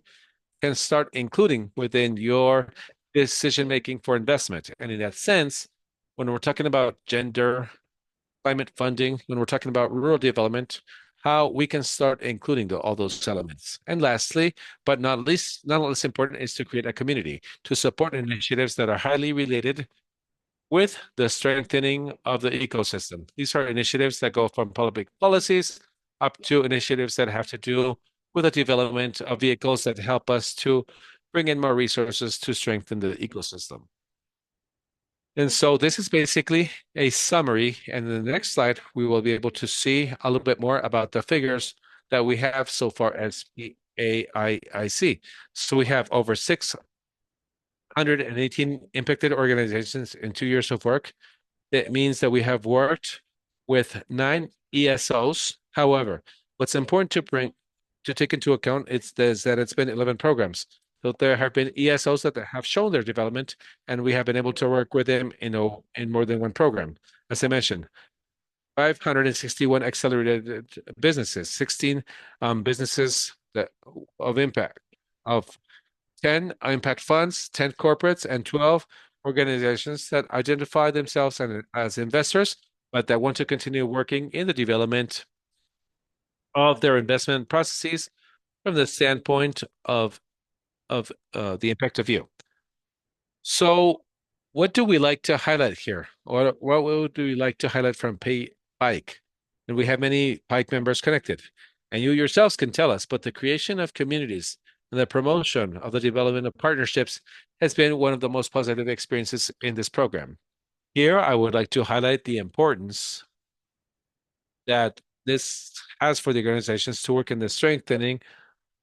S1: can start including within your decision making for investment. And in that sense, when we're talking about gender, climate funding, when we're talking about rural development, how we can start including all those elements. And lastly, but not least, not less important, is to create a community to support initiatives that are highly related with the strengthening of the ecosystem. These are initiatives that go from public policies up to initiatives that have to do with the development of vehicles that help us to bring in more resources to strengthen the ecosystem. And so this is basically a summary. And in the next slide, we will be able to see a little bit more about the figures that we have so far as PAIIC. So we have over 618 impacted organizations in 2 years of work. It means that we have worked with 9 ESOs. However, what's important to take into account is that it's been 11 programs. So there have been ESOs that have shown their development, and we have been able to work with them in more than one program. As I mentioned, 561 accelerated businesses, 16 businesses that of impact, of 10 impact funds, 10 corporates, and 12 organizations that identify themselves as investors, but that want to continue working in the development of their investment processes from the standpoint of the impact of you. So, what do we like to highlight here? Or what would we like to highlight from Pike? And we have many Pike members connected. And you yourselves can tell us, but the creation of communities and the promotion of the development of partnerships has been one of the most positive experiences in this program. Here, I would like to highlight the importance that this has for the organizations to work in the strengthening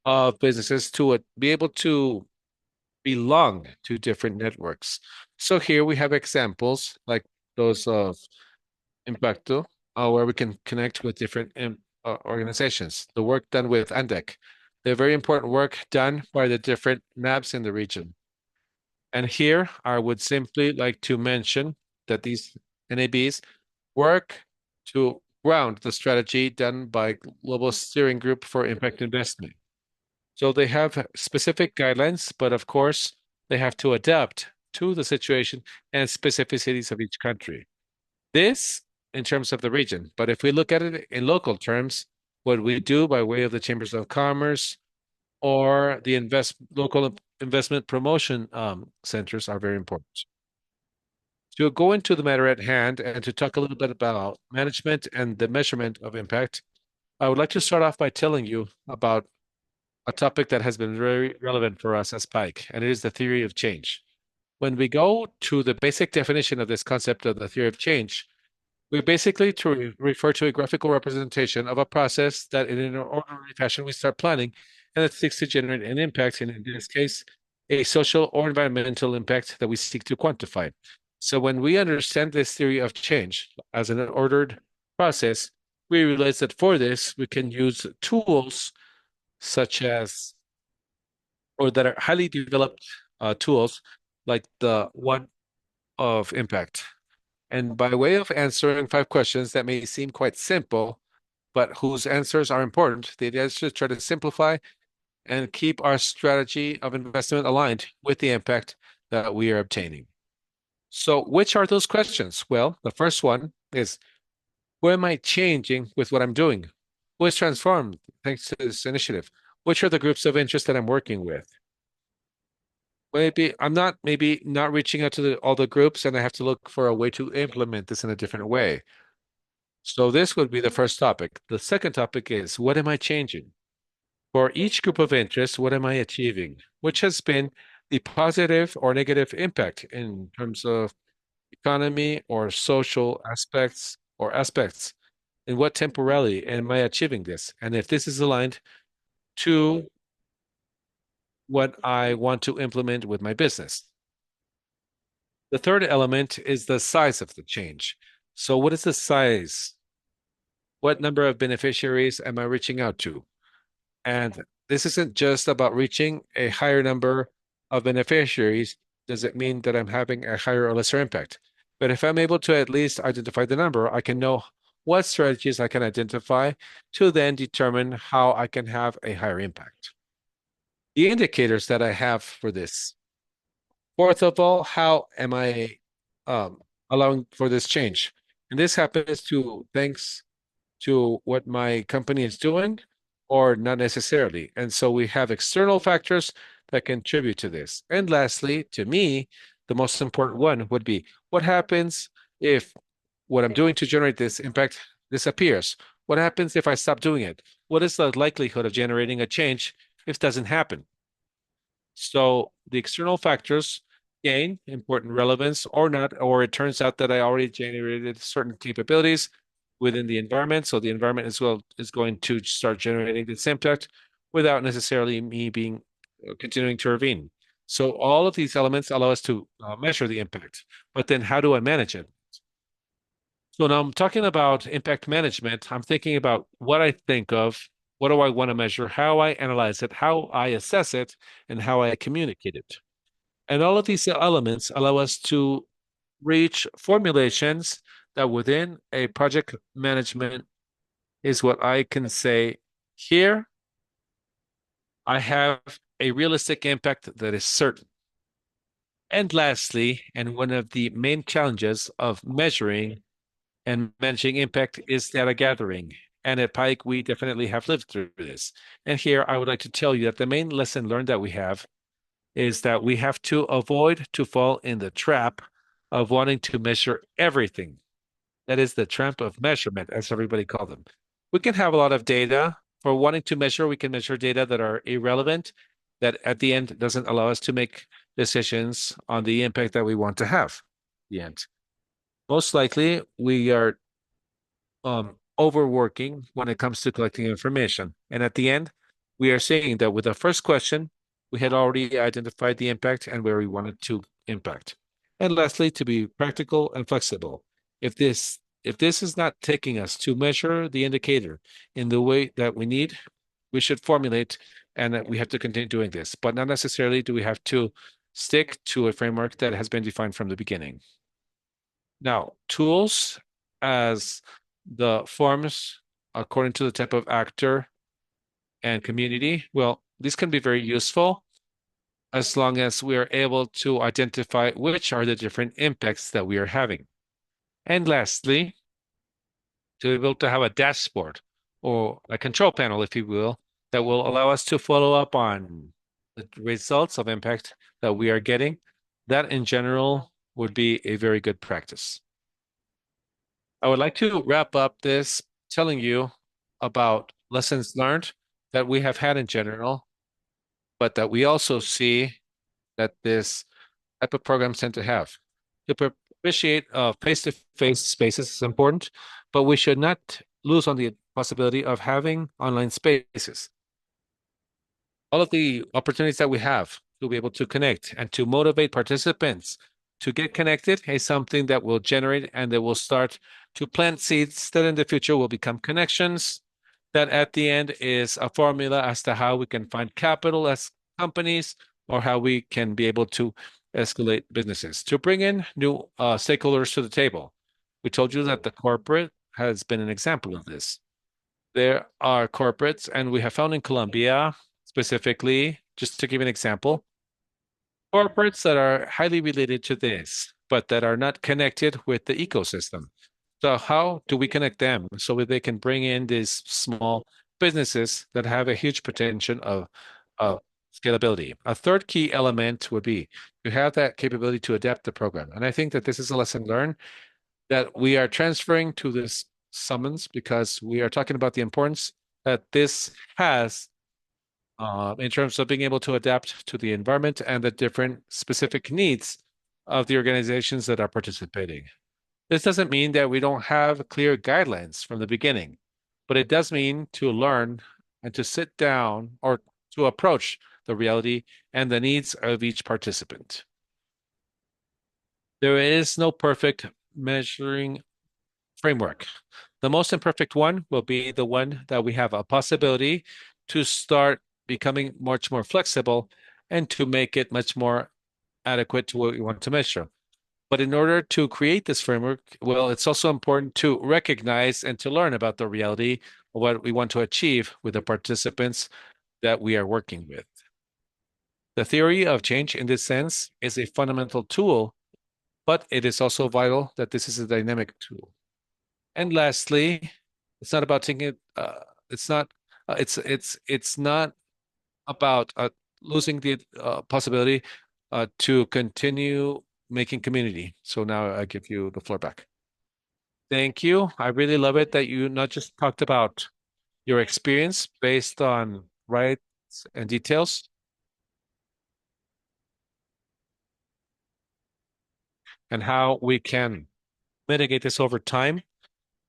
S1: of businesses to be able to belong to different networks. So here we have examples like those of Impacto, where we can connect with different organizations. The work done with ANDEC, the very important work done by the different NABs in the region. And here I would simply like to mention that these NABs work to ground the strategy done by Global Steering Group for Impact Investment. So they have specific guidelines, but of course, they have to adapt to the situation and specificities of each country. This in terms of the region. But if we look at it in local terms, what we do by way of the chambers of commerce or the local investment promotion centers are very important. To go into the matter at hand and to talk a little bit about management and the measurement of impact, I would like to start off by telling you about a topic that has been very relevant for us as Pike, and it is the theory of change. When we go to the basic definition of this concept of the theory of change, we basically to refer to a graphical representation of a process that in an orderly fashion we start planning and that seeks to generate an impact, and in this case, a social or environmental impact that we seek to quantify. So when we understand this theory of change as an ordered process, we realize that for this, we can use tools such as, or that are highly developed tools like the one of impact. And by way of answering 5 questions that may seem quite simple, but whose answers are important, the idea is to try to simplify and keep our strategy of investment aligned with the impact that we are obtaining. So, which are those questions? Well, the first one is, who am I changing with what I'm doing? Who is transformed thanks to this initiative? Which are the groups of interest that I'm working with? Maybe not reaching out to all the groups, and I have to look for a way to implement this in a different way. So this would be the first topic. The second topic is what am I changing? For each group of interests, what am I achieving? Which has been the positive or negative impact in terms of economy or social aspects or aspects? In what temporality am I achieving this? And if this is aligned to what I want to implement with my business. The third element is the size of the change. So, what is the size? What number of beneficiaries am I reaching out to? And this isn't just about reaching a higher number of beneficiaries. Does it mean that I'm having a higher or lesser impact? But if I'm able to at least identify the number, I can know what strategies I can identify to then determine how I can have a higher impact. The indicators that I have for this. Fourth of all, how am I um, allowing for this change? And this happens to thanks to what my company is doing or not necessarily. And so we have external factors that contribute to this. And lastly, to me, the most important one would be what happens if what I'm doing to generate this impact disappears? What happens if I stop doing it? What is the likelihood of generating a change if it doesn't happen? So the external factors gain important relevance or not, or it turns out that I already generated certain capabilities within the environment. So the environment as well is going to start generating this impact without necessarily me being continuing to intervene. So all of these elements allow us to measure the impact. But then how do I manage it? So now I'm talking about impact management. I'm thinking about what I think of, what do I want to measure, how I analyze it, how I assess it, and how I communicate it. And all of these elements allow us to reach formulations that within a project management is what I can say here, I have a realistic impact that is certain. And lastly, and one of the main challenges of measuring and managing impact is data gathering. And at Pike, we definitely have lived through this. And here I would like to tell you that the main lesson learned that we have is that we have to avoid to fall in the trap of wanting to measure everything. That is the trap of measurement, as everybody call them. We can have a lot of data. For wanting to measure, we can measure data that are irrelevant, that at the end doesn't allow us to make decisions on the impact that we want to have. The end. Most likely, we are overworking when it comes to collecting information. And at the end, we are saying that with the first question, we had already identified the impact and where we wanted to impact. And lastly, to be practical and flexible. If this is not taking us to measure the indicator in the way that we need, we should formulate and that we have to continue doing this. But not necessarily do we have to stick to a framework that has been defined from the beginning. Now, tools as the forms according to the type of actor and community, well, these can be very useful as long as we are able to identify which are the different impacts that we are having. And lastly, to be able to have a dashboard or a control panel, if you will, that will allow us to follow up on the results of impact that we are getting. That in general would be a very good practice. I would like to wrap up this telling you about lessons learned that we have had in general, but that we also see that this type of programs tend to have. To propitiate face-to-face spaces is important, but we should not lose on the possibility of having online spaces. All of the opportunities that we have to be able to connect and to motivate participants to get connected is something that will generate and that will start to plant seeds that in the future will become connections. That at the end is a formula as to how we can find capital as companies or how we can be able to escalate businesses to bring in new stakeholders to the table. We told you that the corporate has been an example of this. There are corporates, and we have found in Colombia specifically, just to give an example, corporates that are highly related to this, but that are not connected with the ecosystem. So how do we connect them so that they can bring in these small businesses that have a huge potential of scalability? A third key element would be to have that capability to adapt the program. And I think that this is a lesson learned that we are transferring to this summons because we are talking about the importance that this has in terms of being able to adapt to the environment and the different specific needs of the organizations that are participating. This doesn't mean that we don't have clear guidelines from the beginning, but it does mean to learn and to sit down or to approach the reality and the needs of each participant. There is no perfect measuring framework. The most imperfect one will be the one that we have a possibility to start becoming much more flexible and to make it much more adequate to what we want to measure. But in order to create this framework, well, it's also important to recognize and to learn about the reality of what we want to achieve with the participants that we are working with. The theory of change in this sense is a fundamental tool, but it is also vital that this is a dynamic tool. And lastly, it's not about taking it, it's not, it's not about losing the possibility to continue making community. So now I give you the floor back. Thank you. I really love it that you not just talked about your experience based on rights and details and how we can mitigate this over time.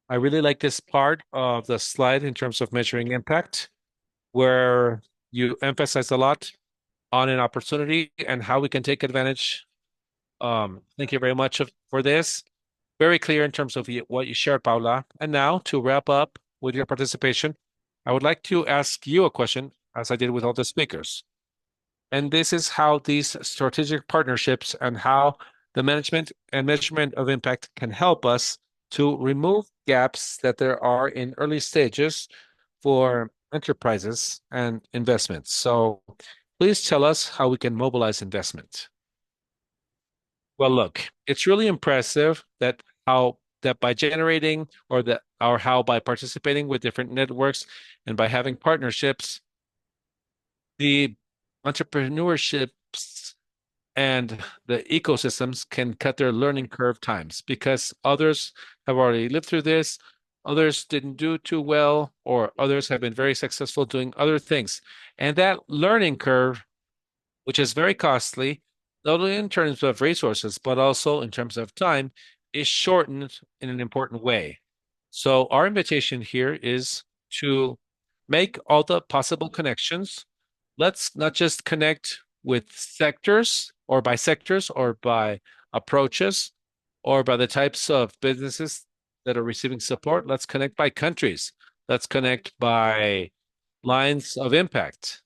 S1: I really like this part of the slide in terms of measuring impact, where you emphasize a lot on an opportunity and how we can take advantage. Thank you very much for this. Very clear in terms of what you shared, Paula. And now to wrap up with your participation, I would like to ask you a question, as I did with all the speakers. And this is how these strategic partnerships and how the management and measurement of impact can help us to remove gaps that there are in early stages for enterprises and investments. So please tell us how we can mobilize investment. Well, look, it's really impressive that how that by generating or how by participating with different networks and by having partnerships, the entrepreneurships and the ecosystems can cut their learning curve times because others have already lived through this, others didn't do too well, or others have been very successful doing other things. And that learning curve, which is very costly, not only in terms of resources, but also in terms of time, is shortened in an important way. So our invitation here is to make all the possible connections. Let's not just connect with sectors or by approaches or by the types of businesses that are receiving support. Let's connect by countries. Let's connect by lines of impact.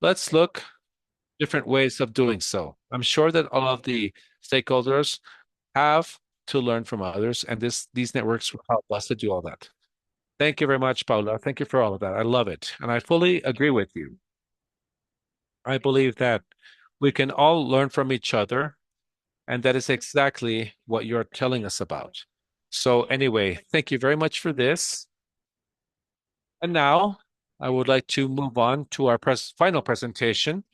S1: Let's look different ways of doing so. I'm sure that all of the stakeholders have to learn from others, and these networks will help us to do all that. Thank you very much, Paula. Thank you for all of that. I love it. And I fully agree with you. I believe that we can all learn from each other, and that is exactly what you're telling us about. So, anyway, thank you very much for this. And now I would like to move on to our final presentation.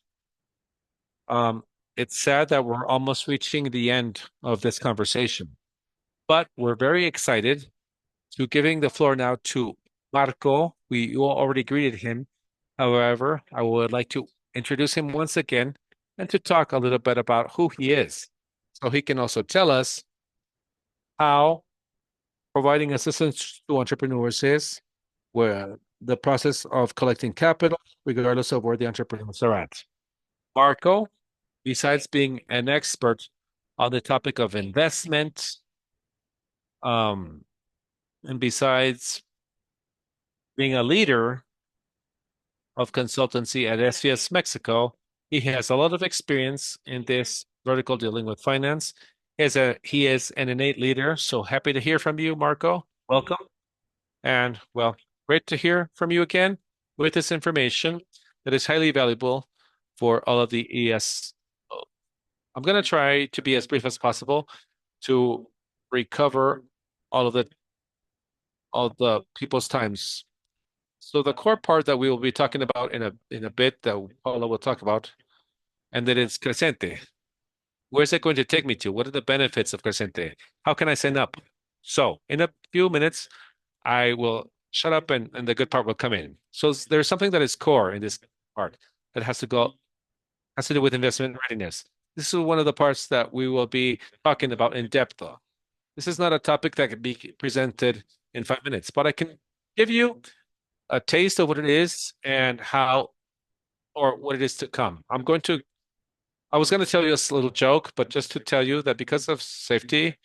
S1: Um, it's sad that we're almost reaching the end of this conversation, but we're very excited to giving the floor now to Marco. You all already greeted him. However, I would like to introduce him once again and to talk a little bit about who he is. So he can also tell us how providing assistance to entrepreneurs is, where the process of collecting capital, regardless of where the entrepreneurs are at. Marco, besides being an expert on the topic of investment, um, and besides being a leader of consultancy at SVS Mexico, he has a lot of experience in this vertical dealing with finance. He is an innate leader, so happy to hear from you, Marco. Welcome. And well, great to hear from you again with this information that is highly valuable for all of the ES. I'm going to try to be as brief as possible to recover all of the people's times. So the core part that we will be talking about in a bit that Paula will talk about, and that is Crescente. Where's it going to take me to? What are the benefits of Crescente? How can I sign up? So in a few minutes, I will shut up and the good part will come in. So there's something that is core in this part that has to do with investment readiness. This is one of the parts that we will be talking about in depth. Though. This is not a topic that can be presented in 5 minutes, but I can give you a taste of what it is and how or what it is to come. I was going to tell you a little joke, but just to tell you that because of safety,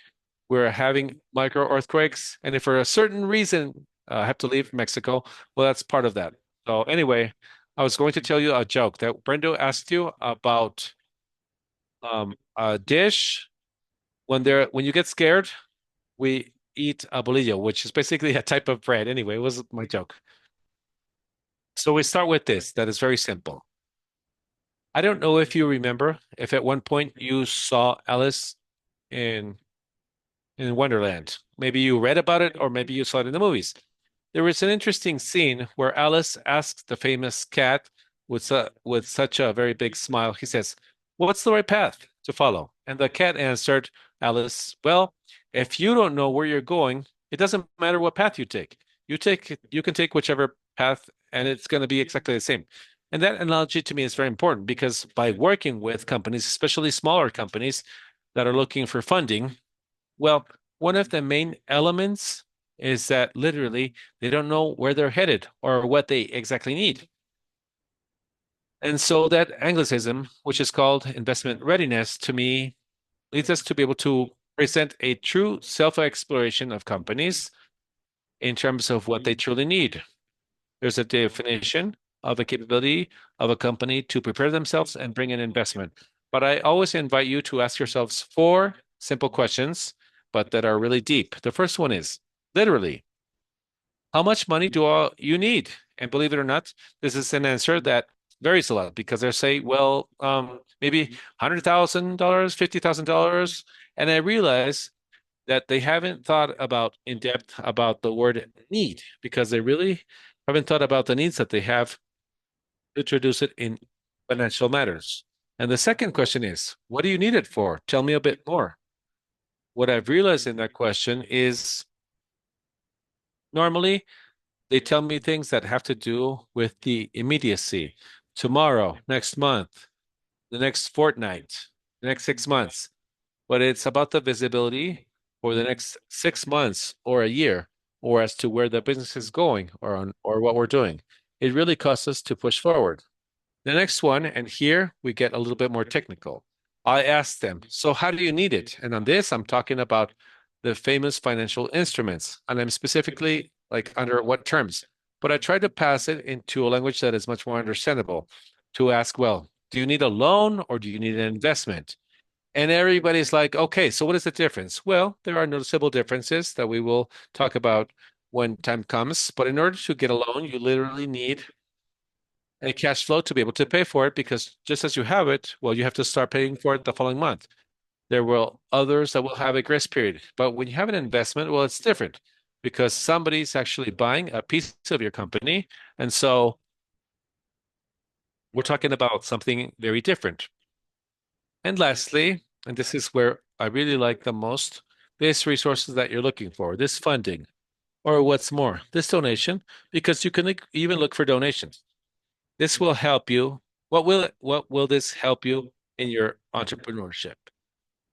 S1: we're having micro earthquakes, and if for a certain reason I have to leave Mexico, well, that's part of that. So anyway, I was going to tell you a joke that Brendo asked you about a dish when you get scared, we eat a bolillo, which is basically a type of bread. Anyway, it was my joke. So we start with this. That is very simple. I don't know if you remember if at one point you saw Alice in Wonderland. Maybe you read about it or maybe you saw it in the movies. There was an interesting scene where Alice asks the famous cat with such a very big smile. He says, "What's the right path to follow?" And the cat answered Alice, "Well, if you don't know where you're going, it doesn't matter what path you take. You can take whichever path and it's going to be exactly the same." And that analogy to me is very important because by working with companies, especially smaller companies that are looking for funding, well, one of the main elements is that literally they don't know where they're headed or what they exactly need. And so that Anglicism, which is called investment readiness, to me leads us to be able to present a true self-exploration of companies in terms of what they truly need. There's a definition of a capability of a company to prepare themselves and bring in investment. But I always invite you to ask yourselves four simple questions, but that are really deep. The first one is literally, how much money do you need? And believe it or not, this is an answer that varies a lot because they say, well, maybe $100,000, $50,000. And I realize that they haven't thought about in depth about the word need because they really haven't thought about the needs that they have to introduce it in financial matters. And the second question is, what do you need it for? Tell me a bit more. What I've realized in that question is normally they tell me things that have to do with the immediacy. Tomorrow, next month, the next fortnight, the next 6 months. But it's about the visibility for the next 6 months or a year, or as to where the business is going or what we're doing. It really costs us to push forward. The next one, and here we get a little bit more technical. I asked them, so how do you need it? And on this, I'm talking about the famous financial instruments, and I'm specifically like under what terms. But I try to pass it into a language that is much more understandable to ask, well, do you need a loan or do you need an investment? And everybody's like, okay, so what is the difference? Well, there are noticeable differences that we will talk about when time comes. But in order to get a loan, you literally need a cash flow to be able to pay for it because just as you have it, well, you have to start paying for it the following month. There will others that will have a grace period. But when you have an investment, well, it's different because somebody's actually buying a piece of your company. And so we're talking about something very different. And lastly, and this is where I really like the most, this resources that you're looking for, this funding, or what's more, this donation, because you can even look for donations. This will help you. What will this help you in your entrepreneurship?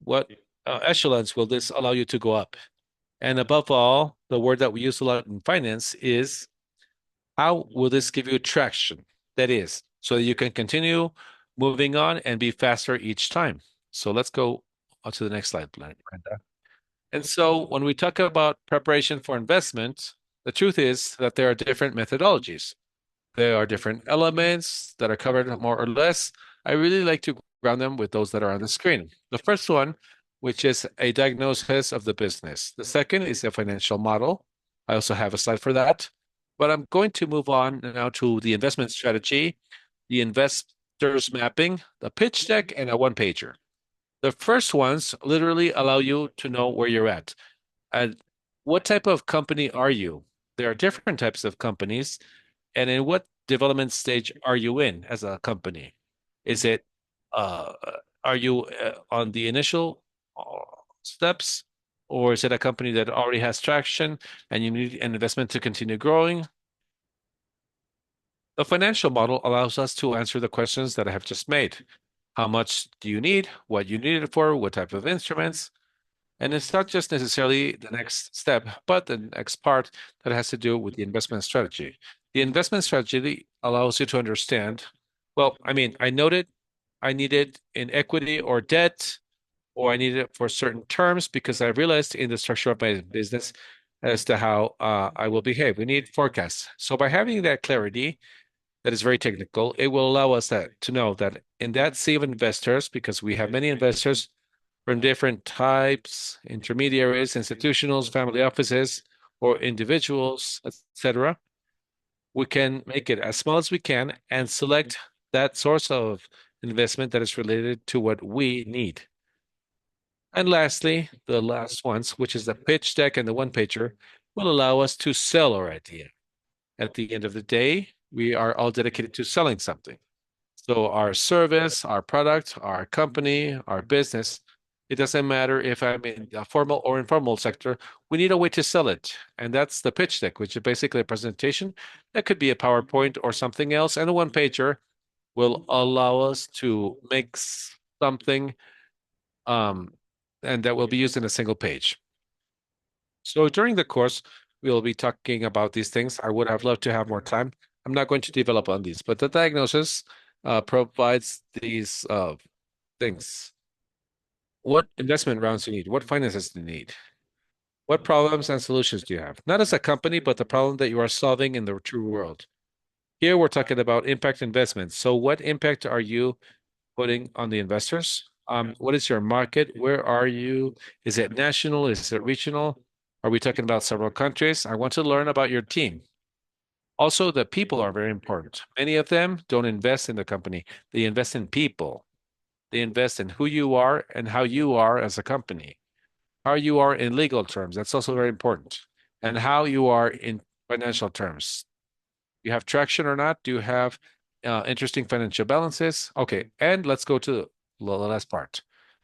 S1: What echelons will this allow you to go up? And above all, the word that we use a lot in finance is how will this give you traction? That is, so that you can continue moving on and be faster each time. So let's go on to the next slide, Brenda. And so when we talk about preparation for investment, the truth is that there are different methodologies. There are different elements that are covered more or less. I really like to ground them with those that are on the screen. The first one, which is a diagnosis of the business. The second is a financial model. I also have a slide for that. But I'm going to move on now to the investment strategy, the investors mapping, the pitch deck, and a one pager. The first ones literally allow you to know where you're at. And what type of company are you? There are different types of companies. And in what development stage are you in as a company? Is it, uh, are you on the initial steps? Or is it a company that already has traction and you need an investment to continue growing? The financial model allows us to answer the questions that I have just made. How much do you need? What you need it for? What type of instruments? And it's not just necessarily the next step, but the next part that has to do with the investment strategy. The investment strategy allows you to understand, well, I mean, I noted I need it in equity or debt, or I need it for certain terms because I realized in the structure of my business as to how I will behave. We need forecasts. So by having that clarity, that is very technical, it will allow us to know that in that sea of investors, because we have many investors from different types, intermediaries, institutionals, family offices, or individuals, etc., we can make it as small as we can and select that source of investment that is related to what we need. And lastly, the last ones, which is the pitch deck and the one pager, will allow us to sell our idea. At the end of the day, we are all dedicated to selling something. So our service, our product, our company, our business, it doesn't matter if I'm in a formal or informal sector, we need a way to sell it. And that's the pitch deck, which is basically a presentation. That could be a PowerPoint or something else. And the one pager will allow us to make something um, and that will be used in a single page. So during the course, we'll be talking about these things. I would have loved to have more time. I'm not going to develop on these, but the diagnosis provides these things. What investment rounds do you need? What finances do you need? What problems and solutions do you have? Not as a company, but the problem that you are solving in the true world. Here we're talking about impact investments. So what impact are you putting on the investors? What is your market? Where are you? Is it national? Is it regional? Are we talking about several countries? I want to learn about your team. Also, the people are very important. Many of them don't invest in the company. They invest in people. They invest in who you are and how you are as a company, how you are in legal terms. That's also very important. And how you are in financial terms. You have traction or not? Do you have interesting financial balances? Okay, and let's go to the last part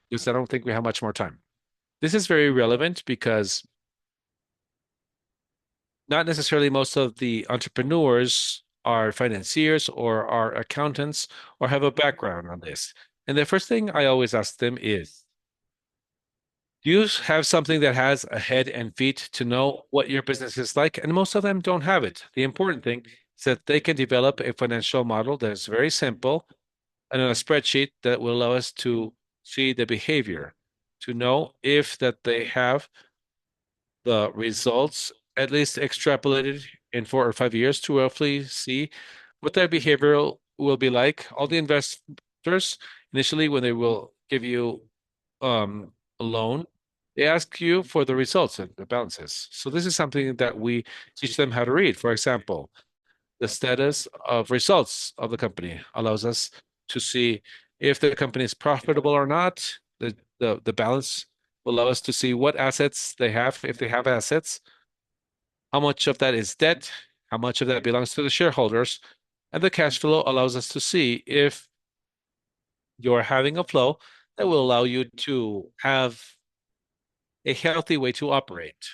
S1: because I don't think we have much more time. This is very relevant because not necessarily most of the entrepreneurs are financiers or are accountants or have a background on this. And the first thing I always ask them is, do you have something that has a head and feet to know what your business is like? And most of them don't have it. The important thing is that they can develop a financial model that is very simple and a spreadsheet that will allow us to see the behavior, to know if that they have the results at least extrapolated in 4 or 5 years to roughly see what their behavior will be like. All the investors initially, when they will give you a loan, they ask you for the results and the balances. So this is something that we teach them how to read. For example, the status of results of the company allows us to see if the company is profitable or not. The balance will allow us to see what assets they have, if they have assets, how much of that is debt, how much of that belongs to the shareholders, and the cash flow allows us to see if you're having a flow that will allow you to have a healthy way to operate.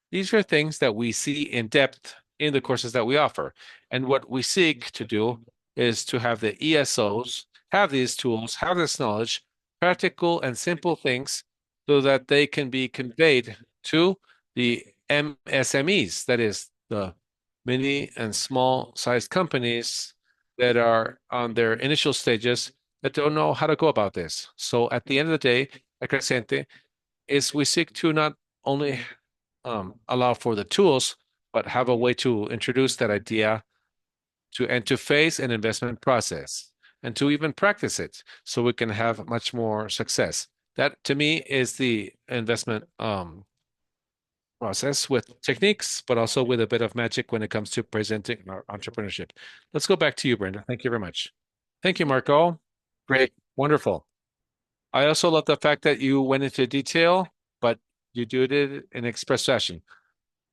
S1: These are things that we see in depth in the courses that we offer. And what we seek to do is to have the ESOs have these tools, have this knowledge, practical and simple things, so that they can be conveyed to the MSMEs, that is, the mini and small sized companies that are on their initial stages that don't know how to go about this. So at the end of the day, like Crescente, is we seek to not only allow for the tools, but have a way to introduce that idea to and to face an investment process and to even practice it so we can have much more success. That to me is the investment process with techniques, but also with a bit of magic when it comes to presenting our entrepreneurship. Let's go back to you, Brenda. Thank you very much. Thank you, Marco. Great. Wonderful. I also love the fact that you went into detail, but you did it in express fashion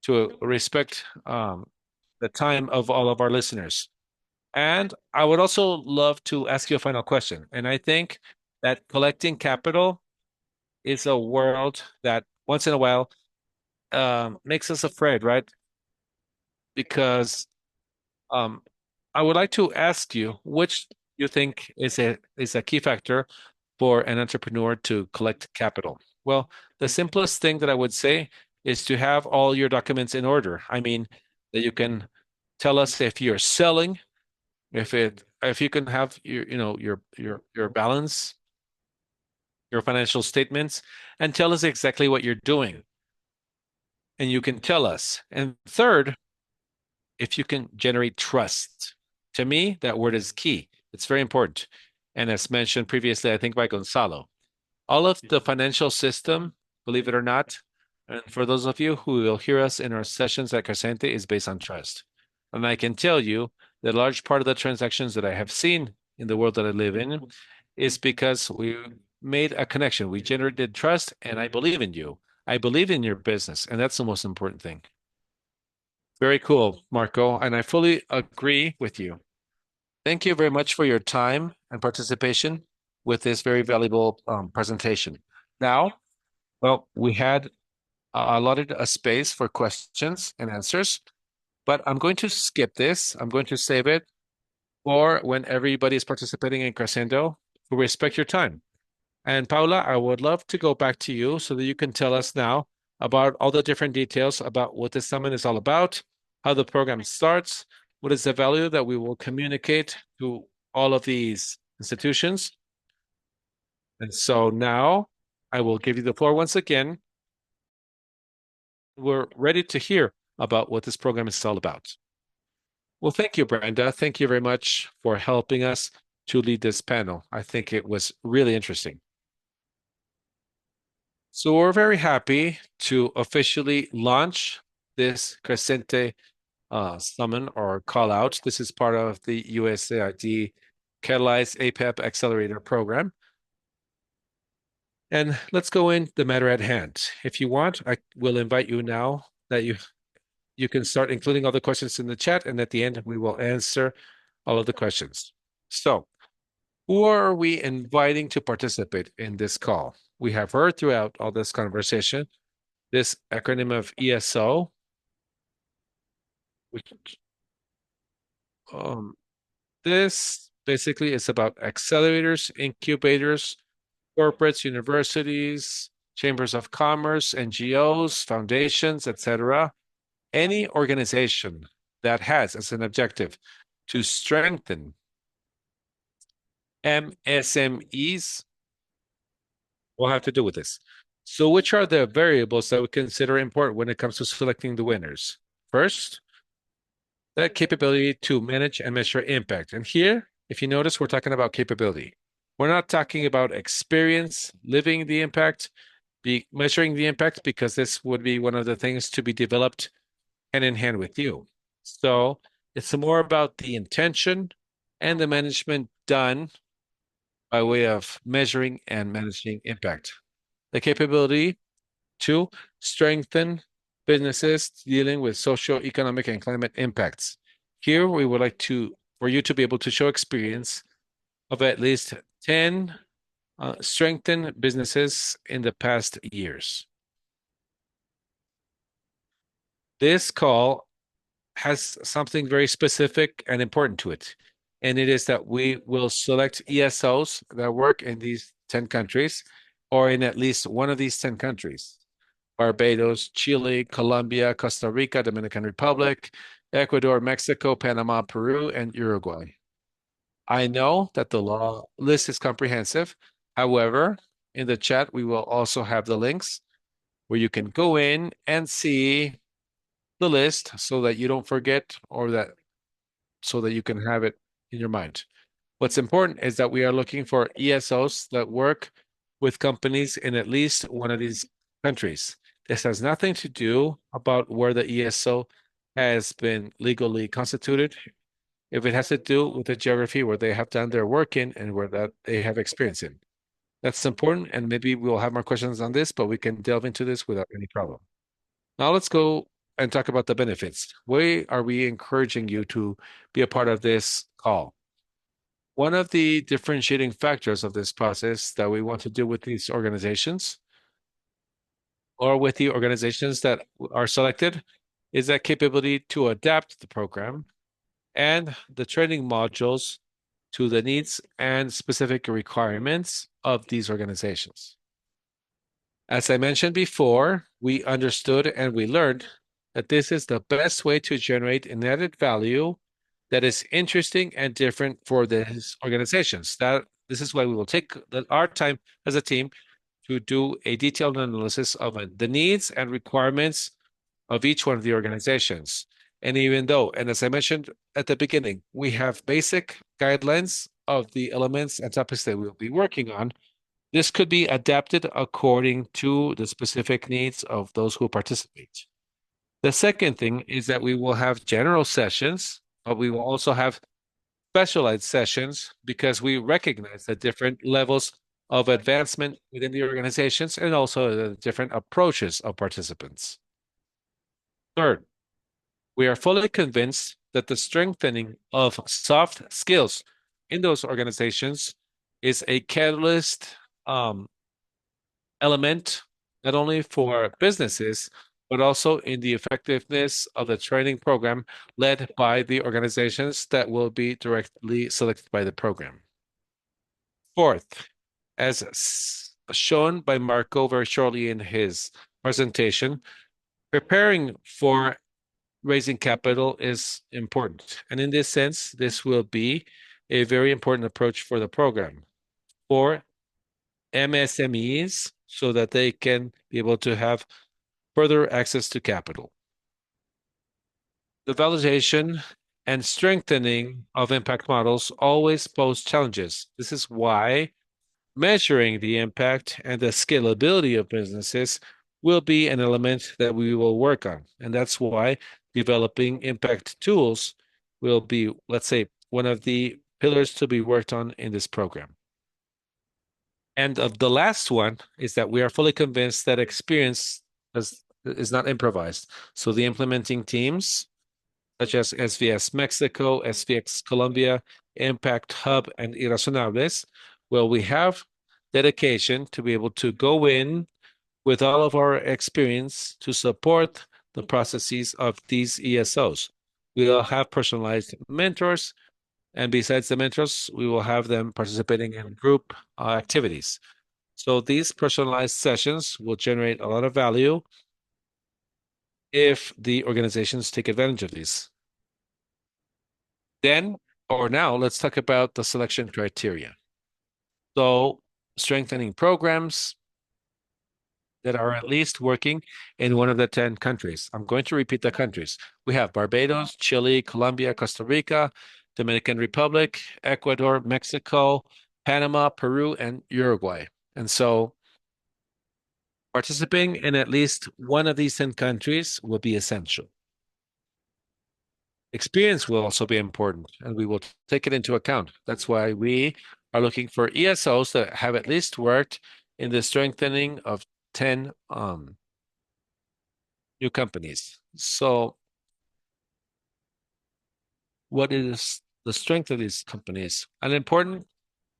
S1: to respect the time of all of our listeners. And I would also love to ask you a final question. And I think that collecting capital is a world that once in a while makes us afraid, right? Because um, I would like to ask you which you think is a key factor for an entrepreneur to collect capital. Well, the simplest thing that I would say is to have all your documents in order. I mean, that you can tell us if you're selling, if you can have your balance, your financial statements, and tell us exactly what you're doing. And you can tell us. And third, if you can generate trust. To me, that word is key. It's very important. And as mentioned previously, I think by Gonzalo, all of the financial system, believe it or not, and for those of you who will hear us in our sessions at Crescente, is based on trust. And I can tell you that a large part of the transactions that I have seen in the world that I live in is because we made a connection. We generated trust, and I believe in you. I believe in your business, and that's the most important thing. Very cool, Marco, and I fully agree with you. Thank you very much for your time and participation with this very valuable presentation. Now, well, we had allotted a space for questions and answers, but I'm going to skip this. I'm going to save it for when everybody is participating in Crescendo who respect your time. And Paula, I would love to go back to you so that you can tell us now about all the different details about what this summit is all about, how the program starts, what is the value that we will communicate to all of these institutions. And so now I will give you the floor once again. We're ready to hear about what this program is all about. Well, thank you, Brenda. Thank you very much for helping us to lead this panel. I think it was really interesting. So we're very happy to officially launch this Crescente summon or call out. This is part of the USAID CATALYZE APEP Accelerator program. And let's go in the matter at hand. If you want, I will invite you now that you can start including all the questions in the chat, and at the end we will answer all of the questions. So, who are we inviting to participate in this call? We have heard throughout all this conversation this acronym of ESO, which um, this basically is about accelerators, incubators, corporates, universities, chambers of commerce, NGOs, foundations, etc. Any organization that has as an objective to strengthen MSMEs will have to do with this. So, which are the variables that we consider important when it comes to selecting the winners? First, the capability to manage and measure impact. And here, if you notice, we're talking about capability. We're not talking about experience, living the impact, be measuring the impact, because this would be one of the things to be developed hand in hand with you. So it's more about the intention and the management done by way of measuring and managing impact. The capability to strengthen businesses dealing with social, economic, and climate impacts. Here, we would like for you to be able to show experience of at least 10 strengthened businesses in the past years. This call has something very specific and important to it, and it is that we will select ESOs that work in these 10 countries or in at least one of these 10 countries. Barbados, Chile, Colombia, Costa Rica, Dominican Republic, Ecuador, Mexico, Panama, Peru, and Uruguay. I know that the law list is comprehensive. However, in the chat, we will also have the links where you can go in and see the list so that you don't forget or that so that you can have it in your mind. What's important is that we are looking for ESOs that work with companies in at least one of these countries. This has nothing to do about where the ESO has been legally constituted. If it has to do with the geography where they have done their work in and where that they have experience in. That's important, and maybe we'll have more questions on this, but we can delve into this without any problem. Now let's go and talk about the benefits. Why are we encouraging you to be a part of this call? One of the differentiating factors of this process that we want to do with these organizations, or with the organizations that are selected is that capability to adapt the program and the training modules to the needs and specific requirements of these organizations. As I mentioned before, we understood and we learned that this is the best way to generate an added value that is interesting and different for these organizations. That this is why we will take our time as a team to do a detailed analysis of the needs and requirements of each one of the organizations. And even though, and as I mentioned at the beginning, we have basic guidelines of the elements and topics that we'll be working on, this could be adapted according to the specific needs of those who participate. The second thing is that we will have general sessions, but we will also have specialized sessions because we recognize the different levels of advancement within the organizations and also the different approaches of participants. Third, we are fully convinced that the strengthening of soft skills in those organizations is a catalyst element, not only for businesses, but also in the effectiveness of the training program led by the organizations that will be directly selected by the program. Fourth, as shown by Marco very shortly in his presentation, preparing for raising capital is important. And in this sense, this will be a very important approach for the program for MSMEs so that they can be able to have further access to capital. The validation and strengthening of impact models always pose challenges. This is why measuring the impact and the scalability of businesses will be an element that we will work on. And that's why developing impact tools will be, let's say, one of the pillars to be worked on in this program. And of the last one is that we are fully convinced that experience is not improvised. So the implementing teams, such as SVS Mexico, SVX Colombia, Impact Hub, and Irrazonables, well, we have dedication to be able to go in with all of our experience to support the processes of these ESOs. We will have personalized mentors, and besides the mentors, we will have them participating in group activities. So these personalized sessions will generate a lot of value if the organizations take advantage of these. Then, or now, let's talk about the selection criteria. So strengthening programs that are at least working in one of the 10 countries. I'm going to repeat the countries. We have Barbados, Chile, Colombia, Costa Rica, Dominican Republic, Ecuador, Mexico, Panama, Peru, and Uruguay. And so participating in at least one of these 10 countries will be essential. Experience will also be important, and we will take it into account. That's why we are looking for ESOs that have at least worked in the strengthening of 10 new companies. So what is the strength of these companies? An important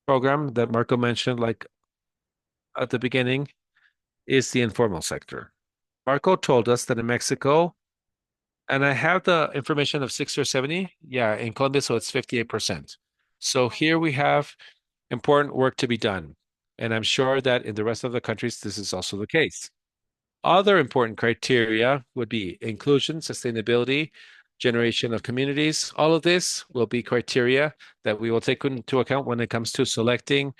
S1: program that Marco mentioned, like at the beginning, is the informal sector. Marco told us that in Mexico, and I have the information of 60 or 70. Yeah, in Colombia, so it's 58%. So here we have important work to be done. And I'm sure that in the rest of the countries, this is also the case. Other important criteria would be inclusion, sustainability, generation of communities. All of this will be criteria that we will take into account when it comes to selecting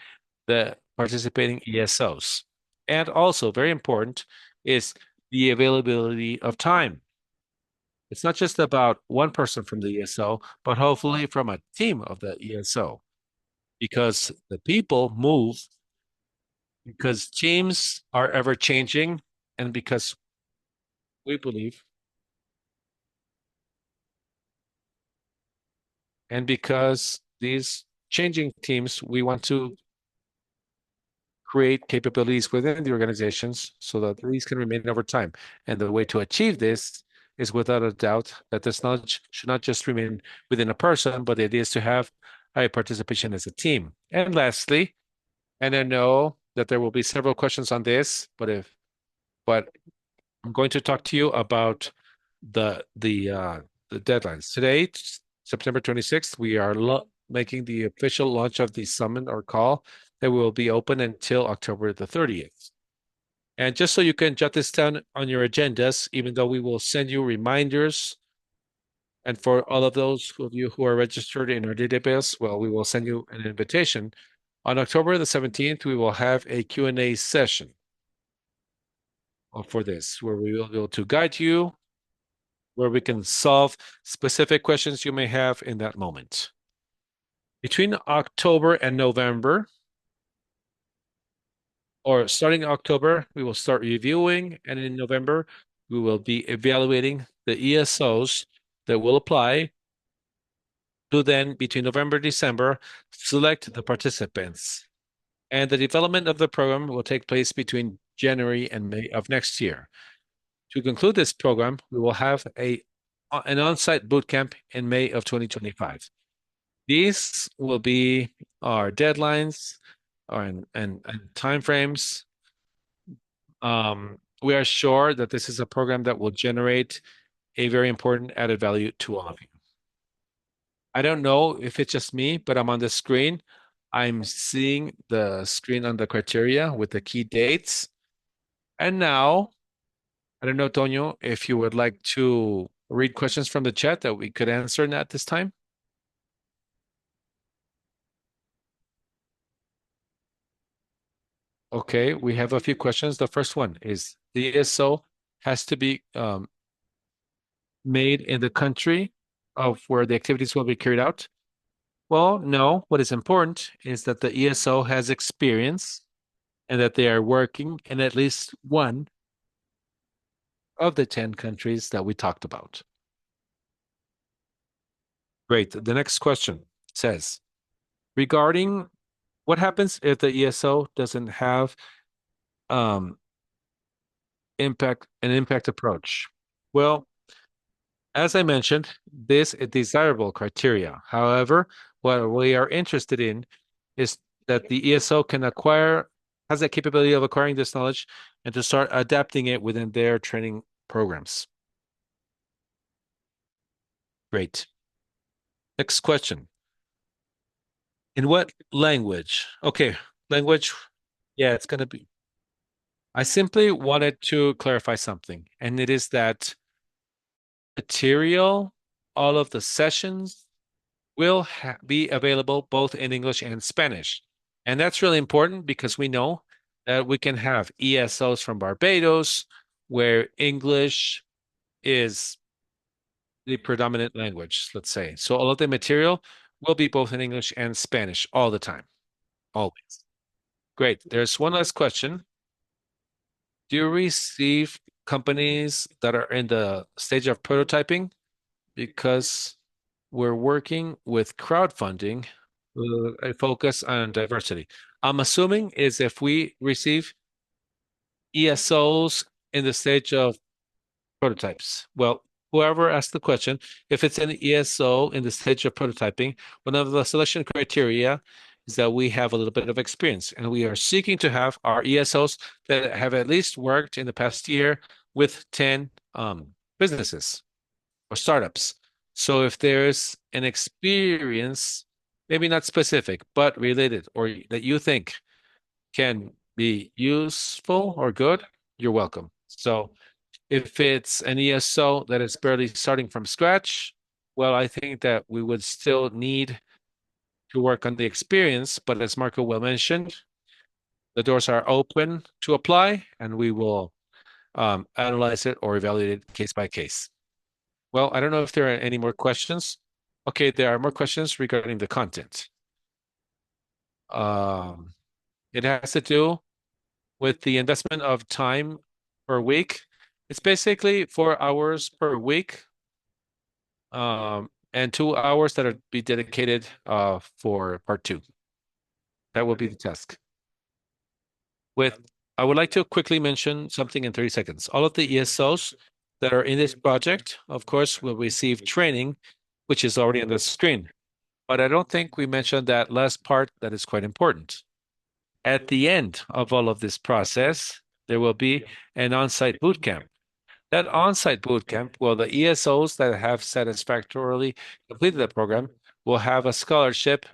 S1: the participating ESOs. And also, very important is the availability of time. It's not just about one person from the ESO, but hopefully from a team of the ESO, because the people move, because teams are ever changing, and because we believe, and because these changing teams, we want to create capabilities within the organizations so that these can remain over time. And the way to achieve this is without a doubt that this knowledge should not just remain within a person, but the idea is to have a participation as a team. And lastly, and I know that there will be several questions on this, but I'm going to talk to you about the the uh, the deadlines. Today, September 26th, we are making the official launch of the summit or call that will be open until October the 30th. And just so you can jot this down on your agendas, even though we will send you reminders, and for all of those of you who are registered in our database, well, we will send you an invitation. On October the 17th, we will have a Q&A session for this, where we will be able to guide you, where we can solve specific questions you may have in that moment. Between October and November, or starting October, we will start reviewing, and in November, we will be evaluating the ESOs that will apply to then, between November and December, select the participants. And the development of the program will take place between January and May of next year. To conclude this program, we will have an on-site boot camp in May of 2025. These will be our deadlines and timeframes. We are sure that this is a program that will generate a very important added value to all of you. I don't know if it's just me, but I'm on the screen. I'm seeing the screen on the criteria with the key dates. And now, I don't know, Tonio, if you would like to read questions from the chat that we could answer at this time. Okay, we have a few questions. The first one is the ESO has to be made in the country of where the activities will be carried out. Well, no, what is important is that the ESO has experience and that they are working in at least one of the 10 countries that we talked about. Great. The next question says, regarding what happens if the ESO doesn't have um, an impact approach? Well, as I mentioned, this is desirable criteria. However, what we are interested in is that the ESO has that capability of acquiring this knowledge and to start adapting it within their training programs. Great. Next question. In what language? Okay, language. Yeah, it's going to be. I simply wanted to clarify something, and it is that material, all of the sessions will be available both in English and Spanish. And that's really important because we know that we can have ESOs from Barbados where English is the predominant language, let's say. So all of the material will be both in English and Spanish all the time, always. Great. There's one last question. Do you receive companies that are in the stage of prototyping? Because we're working with crowdfunding, a focus on diversity. I'm assuming is if we receive ESOs in the stage of prototypes. Well, whoever asked the question, if it's an ESO in the stage of prototyping, one of the selection criteria is that we have a little bit of experience, and we are seeking to have our ESOs that have at least worked in the past year with 10 businesses or startups. So if there's an experience, maybe not specific, but related or that you think can be useful or good, you're welcome. So if it's an ESO that is barely starting from scratch, well, I think that we would still need to work on the experience. But as Marco well mentioned, the doors are open to apply, and we will analyze it or evaluate it case by case. Well, I don't know if there are any more questions. Okay, there are more questions regarding the content. Um, it has to do with the investment of time per week. It's basically 4 hours per week, and 2 hours that are be dedicated for part two. That will be the task. I would like to quickly mention something in 30 seconds. All of the ESOs that are in this project, of course, will receive training, which is already on the screen. But I don't think we mentioned that last part that is quite important. At the end of all of this process, there will be an on-site boot camp. That on-site boot camp, well, the ESOs that have satisfactorily completed the program will have a scholarship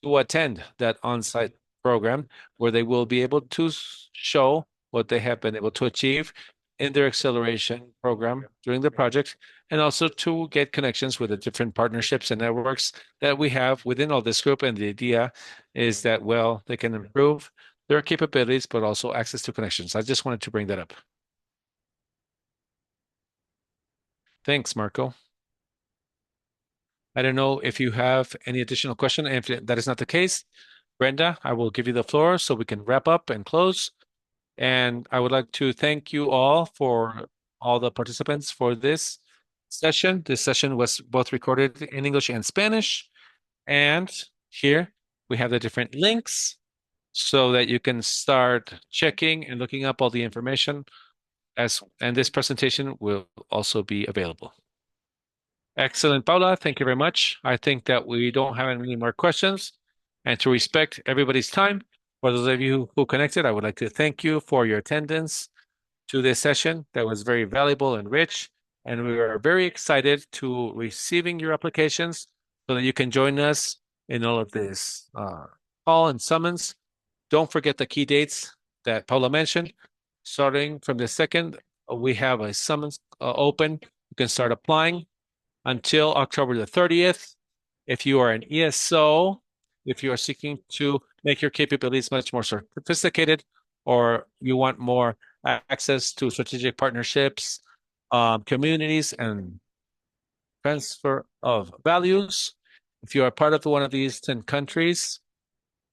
S1: to attend that on-site program where they will be able to show what they have been able to achieve in their acceleration program during the project, and also to get connections with the different partnerships and networks that we have within all this group. And the idea is that, well, they can improve their capabilities, but also access to connections. I just wanted to bring that up. Thanks, Marco. I don't know if you have any additional question. And if that is not the case, Brenda, I will give you the floor so we can wrap up and close. And I would like to thank you all for all the participants for this session. This session was both recorded in English and Spanish. And here we have the different links so that you can start checking and looking up all the information and this presentation will also be available. Excellent, Paula. Thank you very much. I think that we don't have any more questions. And to respect everybody's time, for those of you who connected, I would like to thank you for your attendance to this session that was very valuable and rich. And we are very excited to receiving your applications so that you can join us in all of this call and summons. Don't forget the key dates that Paula mentioned. Starting from the second, we have a summons open. You can start applying until October the 30th. If you are an ESO, if you are seeking to make your capabilities much more sophisticated, or you want more access to strategic partnerships, communities, and transfer of values, if you are part of one of these 10 countries,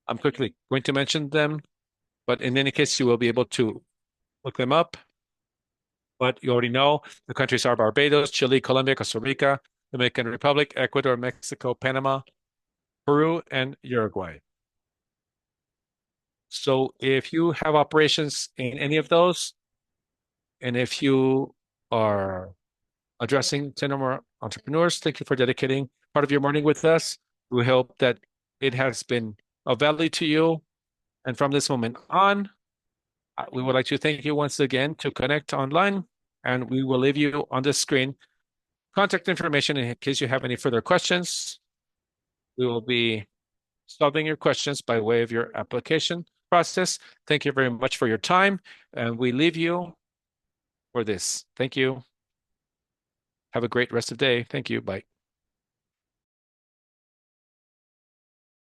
S1: I'm quickly going to mention them, but in any case, you will be able to look them up. But you already know the countries are Barbados, Chile, Colombia, Costa Rica, Dominican Republic, Ecuador, Mexico, Panama, Peru, and Uruguay. So if you have operations in any of those, and if you are addressing 10 or more entrepreneurs, thank you for dedicating part of your morning with us. We hope that it has been of value to you. And from this moment on, we would like to thank you once again to connect online, and we will leave you on the screen contact information in case you have any further questions. We will be solving your questions by way of your application process. Thank you very much for your time, and we leave you for this. Thank you. Have a great rest of the day. Thank you. Bye.